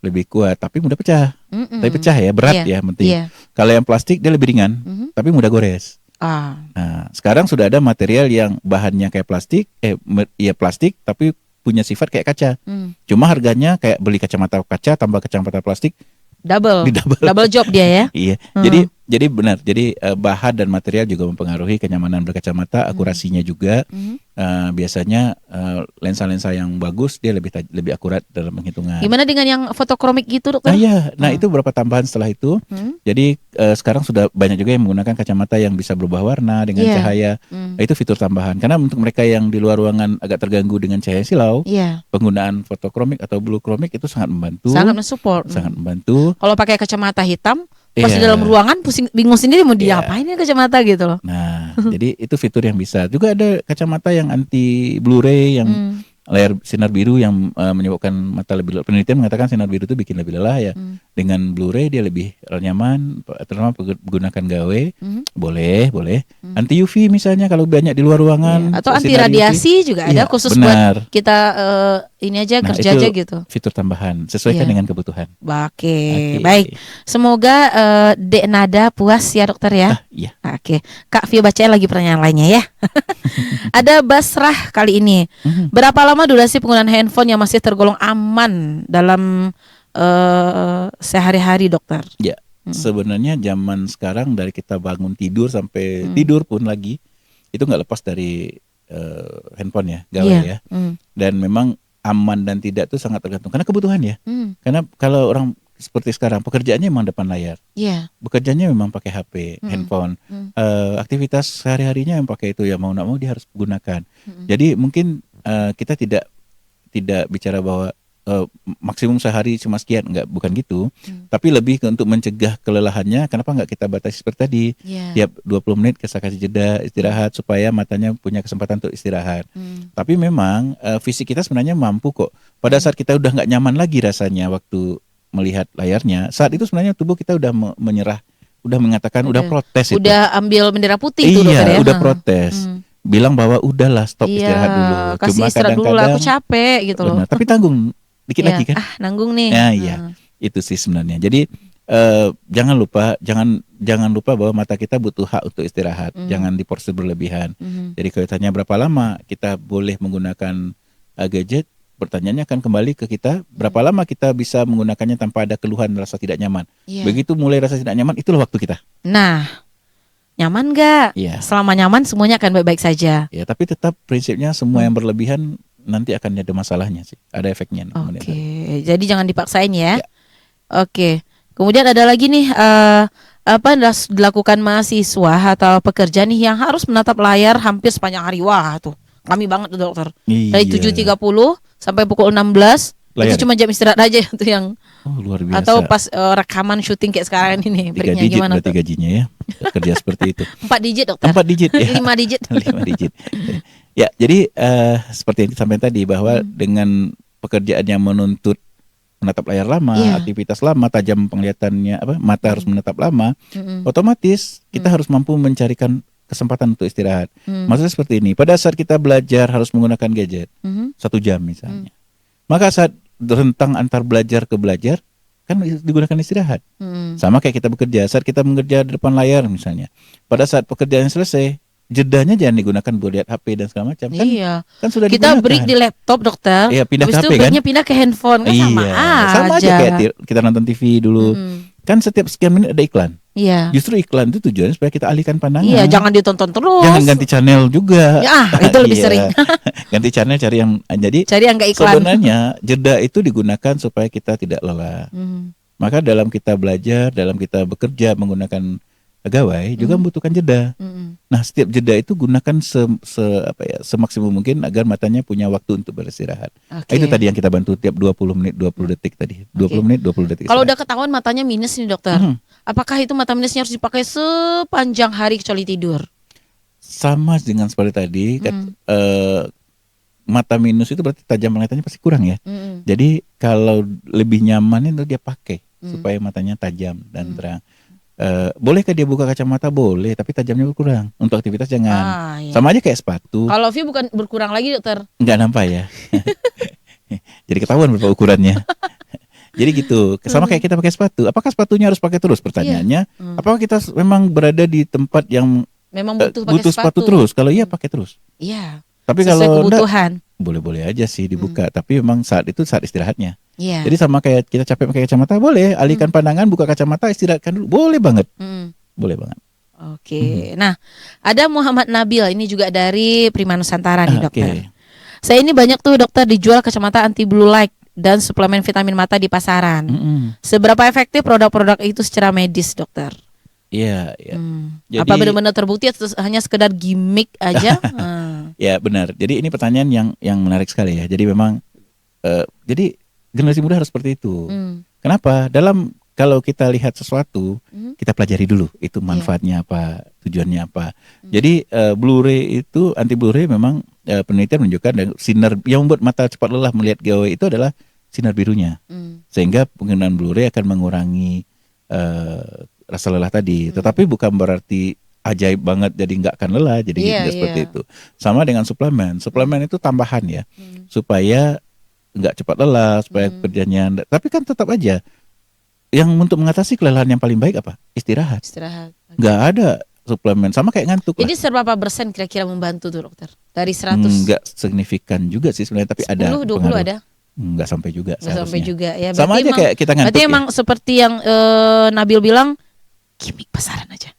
lebih kuat, tapi mudah pecah. Tapi pecah ya, berat ya, penting. Iya. Kalau yang plastik dia lebih ringan, tapi mudah gores. Ah. Nah, sekarang sudah ada material yang bahannya kayak plastik, plastik, tapi punya sifat kayak kaca. Cuma harganya kayak beli kacamata kaca tambah kacamata plastik. Double. Di double. Double job dia ya. Iya. Jadi benar. Jadi bahan dan material juga mempengaruhi kenyamanan berkacamata, akurasinya juga. Biasanya lensa-lensa yang bagus dia lebih akurat dalam penghitungan. Gimana dengan yang fotokromik gitu dokter? Nah itu beberapa tambahan setelah itu. Jadi sekarang sudah banyak juga yang menggunakan kacamata yang bisa berubah warna dengan Iya. cahaya. Nah, itu fitur tambahan. Karena untuk mereka yang di luar ruangan agak terganggu dengan cahaya silau, Iya. penggunaan fotokromik atau blue chromik itu sangat membantu. Sangat mensupport. Sangat membantu. Kalau pakai kacamata hitam, pas di Iya. dalam ruangan pusing, bingung sendiri mau Iya. diapain ya kacamata gitu loh. Nah, jadi itu fitur yang bisa. Juga ada kacamata yang anti Blu-ray yang layar sinar biru yang menyebabkan mata lebih lelah. Penelitian mengatakan sinar biru itu bikin lebih lelah ya. Dengan Blu-ray dia lebih nyaman, terutama menggunakan gawe. Boleh. Anti UV misalnya kalau banyak di luar ruangan. Atau anti sinar radiasi UV. juga ada Iya, khusus benar. buat kita ini aja Nah, kerja itu aja gitu. Fitur tambahan sesuaikan Iya. dengan kebutuhan. Oke, Oke. baik. Semoga Dek Nada puas ya dokter ya. Iya. Oke, Kak Vio bacain lagi pertanyaan lainnya ya. Ada Basrah kali ini. Berapa lama durasi penggunaan handphone yang masih tergolong aman dalam sehari-hari dokter? Ya, sebenarnya zaman sekarang dari kita bangun tidur sampai tidur pun lagi itu nggak lepas dari handphone ya, gawe Iya. ya. Dan memang aman dan tidak itu sangat tergantung karena kebutuhan ya. Karena kalau orang seperti sekarang pekerjaannya memang depan layar, Iya. bekerjanya memang pakai HP, handphone, aktivitas sehari-harinya yang pakai itu ya mau nggak mau dia harus gunakan. Jadi mungkin kita tidak bicara bahwa maksimum sehari cuma sekian, bukan gitu. Tapi lebih untuk mencegah kelelahannya, kenapa nggak kita batasi seperti tadi, Iya. tiap 20 menit kita kasih jeda istirahat supaya matanya punya kesempatan untuk istirahat. Tapi memang fisik kita sebenarnya mampu kok. Pada saat kita udah nggak nyaman lagi rasanya waktu melihat layarnya, saat itu sebenarnya tubuh kita udah menyerah, udah mengatakan, udah protes itu. Udah ambil bendera putih tuh dokter ya. Iya, udah protes. Bilang bahwa udahlah stop Iya, istirahat dulu. kasih istirahat dulu lah, aku capek gitu loh. Benar, tapi tanggung dikit Iya. lagi kan. Nanggung nih. Ya, iya. Itu sih sebenarnya. Jadi jangan lupa bahwa mata kita butuh hak untuk istirahat. Jangan diporsir berlebihan. Jadi kalau ditanya berapa lama kita boleh menggunakan gadget, pertanyaannya akan kembali ke kita, berapa lama kita bisa menggunakannya tanpa ada keluhan rasa tidak nyaman. Iya. Begitu mulai rasa tidak nyaman, itulah waktu kita. Nah, nyaman nggak? Iya. Selama nyaman semuanya akan baik-baik saja. Ya, tapi tetap prinsipnya semua yang berlebihan nanti akan ada masalahnya sih, ada efeknya. Oke, jadi jangan dipaksain ya. Oke, kemudian ada lagi nih apa dilakukan mahasiswa atau pekerja nih yang harus menatap layar hampir sepanjang hari. Wah tuh, kami banget tuh dokter. Dari 7.30 sampai pukul 16 Layar. itu cuma jam istirahat aja itu yang. Luar biasa. Atau pas rekaman syuting kayak sekarang ini, 3 breaknya digit gimana berarti tuh? gajinya ya, kerja seperti itu. 4 digit dokter. 4 digit ya. 5 digit. 5 digit. Ya, jadi seperti yang disampaikan tadi bahwa dengan pekerjaan yang menuntut menatap layar lama, aktivitas lama, tajam penglihatannya, mata harus menatap lama, otomatis kita harus mampu mencarikan kesempatan untuk istirahat. Maksudnya seperti ini, pada saat kita belajar harus menggunakan gadget 1 jam misalnya, maka saat rentang antar belajar ke belajar kan digunakan istirahat. Sama kayak kita bekerja, saat kita bekerja di depan layar misalnya, pada saat pekerjaan selesai, jedanya jangan digunakan buat lihat HP dan segala macam. Kan sudah kita digunakan. break di laptop, dokter. Iya, pindah ke Habis itu HP kan. breaknya pindah ke handphone kan, Sama aja kayak kita nonton TV dulu. Kan setiap sekian menit ada iklan. Iya. Justru iklan itu tujuannya supaya kita alihkan pandangan. Iya, jangan ditonton terus. Jangan ganti channel juga. Itu lebih sering. Ganti channel, cari yang nggak iklan. Sebenarnya jeda itu digunakan supaya kita tidak lelah. Maka dalam kita belajar, dalam kita bekerja menggunakan pegawai juga membutuhkan jeda. Nah, setiap jeda itu gunakan semaksimum mungkin agar matanya punya waktu untuk beristirahat. Itu tadi yang kita bantu tiap 20 menit 20 detik tadi. 20 menit 20 detik. Kalau udah ketahuan matanya minus nih, dokter. Apakah itu mata minusnya harus dipakai sepanjang hari kecuali tidur? Sama dengan seperti tadi, mata minus itu berarti tajam penglihatannya pasti kurang ya. Jadi kalau lebih nyaman itu dia pakai supaya matanya tajam dan terang. Bolehkah dia buka kacamata? Boleh, tapi tajamnya berkurang. Untuk aktivitas jangan. Sama aja kayak sepatu. Kalau view bukan berkurang lagi, dokter? Enggak nampak ya. Jadi ketahuan berapa ukurannya. Jadi gitu. Sama kayak kita pakai sepatu. Apakah sepatunya harus pakai terus? Pertanyaannya, apakah kita memang berada di tempat yang memang butuh sepatu terus? Kalau iya, pakai terus. Iya. Tapi sesuai kalau kebutuhan. Boleh-boleh aja sih dibuka. Tapi memang saat itu saat istirahatnya. Iya. Jadi sama kayak kita capek pakai kacamata, boleh alihkan pandangan, buka kacamata, istirahatkan dulu, boleh banget, boleh banget. Oke. Nah, ada Muhammad Nabil, ini juga dari Prima Nusantara nih, dokter. Saya ini banyak tuh, dokter, dijual kacamata anti blue light dan suplemen vitamin mata di pasaran. Seberapa efektif produk-produk itu secara medis, dokter? Iya. Jadi, apa benar-benar terbukti atau hanya sekedar gimmick aja? Ya benar. Jadi ini pertanyaan yang menarik sekali ya. Jadi memang jadi generasi muda harus seperti itu. Kenapa? Kalau kita lihat sesuatu, kita pelajari dulu itu manfaatnya apa, tujuannya apa. Jadi Blu-ray itu, anti Blu-ray memang penelitian menunjukkan sinar yang membuat mata cepat lelah melihat gawai itu adalah sinar birunya. Sehingga penggunaan Blu-ray akan mengurangi rasa lelah tadi. Tetapi bukan berarti ajaib banget jadi nggak akan lelah, jadi seperti itu. Sama dengan suplemen. Suplemen itu tambahan ya, supaya nggak cepat lelah, supaya kerjanya. Tapi kan tetap aja yang untuk mengatasi kelelahan yang paling baik apa? Istirahat. Nggak ada suplemen, sama kayak ngantuk. Jadi seberapa persen kira-kira membantu tuh, dokter? Dari 100? Nggak signifikan juga sih sebenarnya, tapi 10, ada 20 pengaruh. Ada? Nggak sampai juga. Nggak sampai juga ya. Sama aja kayak kita ngantuk. Berarti emang seperti yang Nabil bilang, gimmick pasaran aja.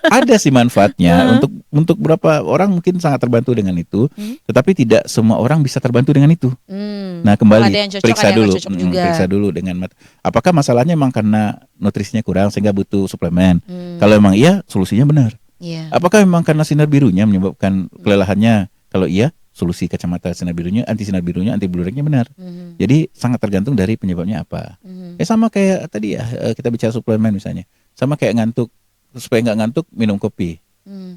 Ada sih manfaatnya untuk beberapa orang mungkin sangat terbantu dengan itu, tetapi tidak semua orang bisa terbantu dengan itu. Nah kembali periksa dulu dengan apakah masalahnya memang karena nutrisinya kurang sehingga butuh suplemen. Kalau memang iya, solusinya benar. Apakah memang karena sinar birunya menyebabkan kelelahannya? Kalau iya, solusi kacamata sinar birunya, anti Blu-ray-nya benar. Jadi sangat tergantung dari penyebabnya apa. Sama kayak tadi ya, kita bicara suplemen misalnya, sama kayak ngantuk. Supaya nggak ngantuk, minum kopi.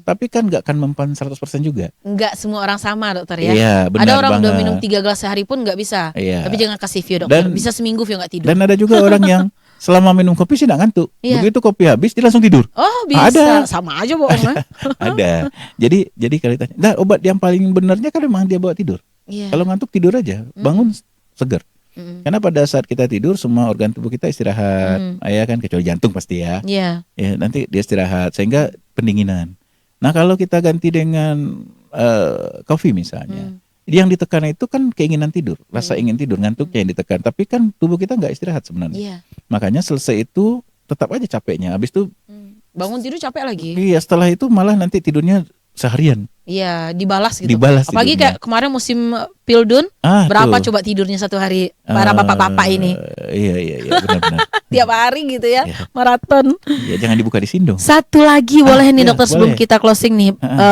Tapi kan nggak akan mempan 100% juga. Nggak semua orang sama, dokter ya. Iya, benar. Ada orang banget. udah minum 3 gelas sehari pun nggak bisa. Iya. Tapi jangan kasih view, dokter. Bisa seminggu view nggak tidur. Dan ada juga orang yang selama minum kopi sih nggak ngantuk. Begitu kopi habis dia langsung tidur. Oh bisa. Ada. Sama aja bohong. Ada. Jadi kalau ditanya, nah obat yang paling benarnya kan memang dia bawa tidur. Kalau ngantuk tidur aja, bangun seger. Karena pada saat kita tidur semua organ tubuh kita istirahat, ya kan, kecuali jantung pasti ya. Ya nanti dia istirahat sehingga pendinginan. Nah kalau kita ganti dengan kopi misalnya, yang ditekan itu kan keinginan tidur, rasa ingin tidur, ngantuknya yang ditekan. Tapi kan tubuh kita nggak istirahat sebenarnya. Makanya selesai itu tetap aja capeknya. Habis itu bangun tidur capek lagi. Iya, setelah itu malah nanti tidurnya seharian. Iya, dibalas gitu. tidurnya. Apalagi kayak kemarin musim Pildun, berapa coba tidurnya satu hari para bapak-bapak ini? Iya, benar-benar. Tiap hari gitu ya, maraton. Ya, jangan dibuka di sini dong. Satu lagi boleh nih dokter, sebelum kita closing nih,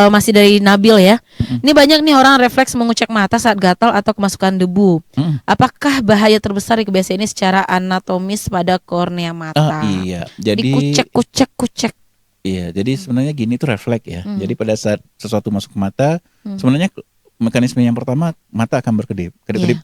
masih dari Nabil ya. Ini banyak nih orang refleks mengucek mata saat gatal atau kemasukan debu. Apakah bahaya terbesar dari kebiasaan ini secara anatomis pada kornea mata? Iya, jadi kucek. Iya, jadi sebenarnya gini tuh refleks ya. Jadi pada saat sesuatu masuk ke mata, sebenarnya mekanisme yang pertama mata akan berkedip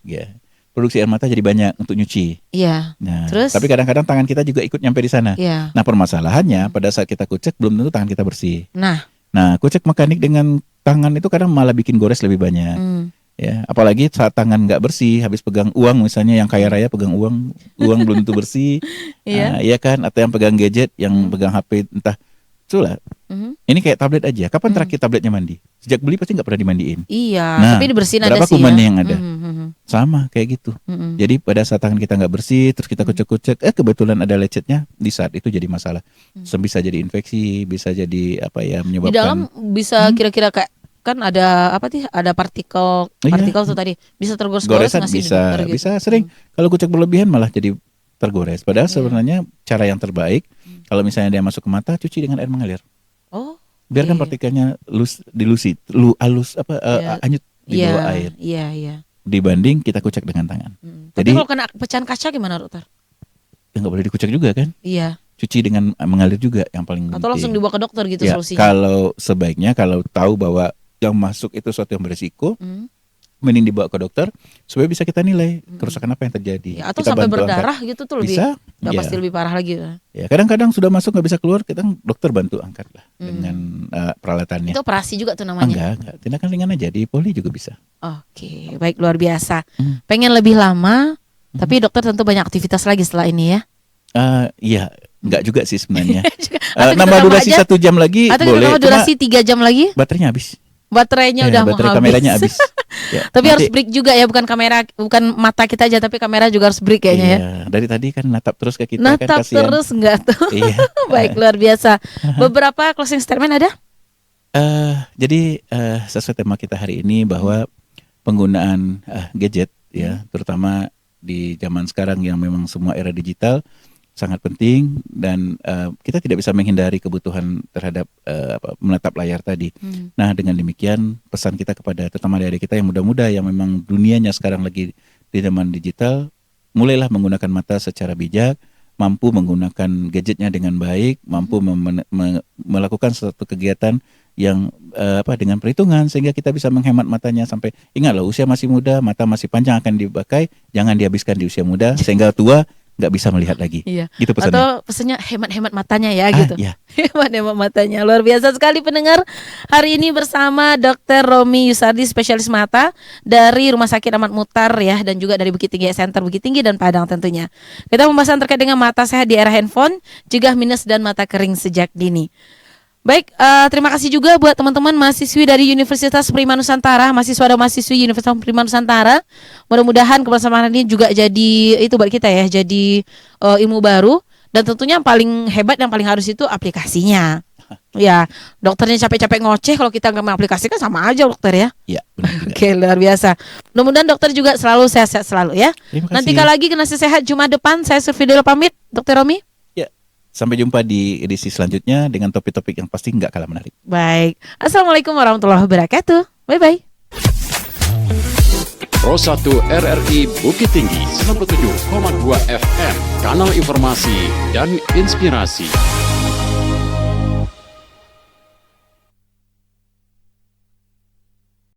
ya. produksi air mata jadi banyak untuk nyuci. Iya. Nah, Terus? tapi kadang-kadang tangan kita juga ikut nyampe di sana. Iya. Nah, permasalahannya pada saat kita kucek belum tentu tangan kita bersih. Nah, Kucek mekanik dengan tangan itu kadang malah bikin gores lebih banyak. Ya, apalagi saat tangan nggak bersih, habis pegang uang misalnya, yang kaya raya pegang uang belum tentu bersih. Iya. Iya kan, atau yang pegang gadget, yang pegang HP entah itulah. Ini kayak tablet aja. Kapan terakhir tabletnya mandi? Sejak beli pasti nggak pernah dimandiin. iya, Nah, tapi dibersihin ada berapa sih kumannya ya. yang ada? Sama kayak gitu. Jadi pada saat tangan kita nggak bersih, terus kita kucek-kucek, kebetulan ada lecetnya, di saat itu jadi masalah. Bisa jadi infeksi, bisa jadi apa ya, Di menyebabkan. dalam bisa kira-kira kayak kan ada apa sih? Ada partikel tuh tadi bisa tergores-gores Goresan nggak sih di bisa, dokter gitu? bisa sering. Kalau kucek berlebihan malah jadi tergores. Padahal sebenarnya cara yang terbaik kalau misalnya dia masuk ke mata, cuci dengan air mengalir. Oh, Biarkan iya. partikelnya anyut di Iya, bawah air. Iya. Dibanding kita kucek dengan tangan. Tapi Jadi kalau kena pecahan kaca gimana, dokter? ya nggak boleh dikucek juga kan? Iya. Cuci dengan mengalir juga yang paling Atau langsung penting. dibawa ke dokter gitu Ya, solusinya. kalau sebaiknya kalau tahu bahwa yang masuk itu sesuatu yang berisiko, mending dibawa ke dokter supaya bisa kita nilai kerusakan apa yang terjadi. Ya, atau Kita sampai bantu berdarah angkat. gitu tuh lebih Bisa, nggak ya. pasti lebih parah lagi. Ya, kadang-kadang sudah masuk nggak bisa keluar, kita dokter bantu angkat lah dengan peralatannya. Itu operasi juga tuh namanya. Enggak, tindakan ringan aja di poli juga bisa. Oke, baik, luar biasa. Pengen lebih lama, tapi dokter tentu banyak aktivitas lagi setelah ini ya. Iya, enggak juga sih sebenarnya. Atau kita Nambah tambah durasi aja? 1 jam lagi Atau boleh. kita tambah durasi 3 jam lagi? Baterainya habis. Baterainya udah mau baterai habis. kameranya habis. Ya, Tapi nanti- harus break juga ya, bukan mata kita aja, tapi kamera juga harus break kayaknya ya. Iya, dari tadi kan natap terus ke kita Natap kan kasihan. terus enggak tuh. Iya. Baik, luar biasa. Beberapa closing statement ada? Jadi sesuai tema kita hari ini bahwa penggunaan gadget ya, terutama di zaman sekarang yang memang semua era digital sangat penting, dan kita tidak bisa menghindari kebutuhan terhadap menatap layar tadi. Nah, dengan demikian pesan kita kepada terutama adik-adik kita yang muda-muda yang memang dunianya sekarang lagi di zaman digital, mulailah menggunakan mata secara bijak, mampu menggunakan gadgetnya dengan baik, mampu melakukan suatu kegiatan yang dengan perhitungan sehingga kita bisa menghemat matanya. Sampai ingatlah, usia masih muda, mata masih panjang akan dipakai, jangan dihabiskan di usia muda sehingga tua nggak bisa melihat lagi. Iya. Gitu pesannya. Atau pesannya hemat-hemat matanya ya gitu. Iya. Hemat-hemat matanya. Luar biasa sekali pendengar. Hari ini bersama Dr. Romi Yusardi, spesialis mata dari Rumah Sakit Ahmad Muhtar ya, dan juga dari Bukit Tinggi Center Bukit Tinggi dan Padang tentunya. Kita membahas terkait dengan mata sehat di era handphone, cegah minus dan mata kering sejak dini. Baik, terima kasih juga buat teman-teman mahasiswi dari Universitas Prima Nusantara, mahasiswa dan mahasiswi Universitas Prima Nusantara. Mudah-mudahan kebersamaan ini juga jadi itu buat kita ya, jadi ilmu baru, dan tentunya yang paling hebat, yang paling harus itu aplikasinya. Ya, dokternya capek-capek ngoceh, kalau kita nggak mengaplikasikan sama aja dokter ya. Iya, benar juga. Oke, luar biasa. Mudah-mudahan dokter juga selalu sehat-sehat selalu ya. Terima kasih. Nanti kali lagi kena sehat Jumat depan. Saya Surfidel pamit, Dokter Romi. Sampai jumpa di edisi selanjutnya dengan topik-topik yang pasti nggak kalah menarik. Baik, Assalamualaikum warahmatullahi wabarakatuh. Bye-bye. Pro 1 RRI Bukit Tinggi 97,2 FM, kanal informasi dan inspirasi.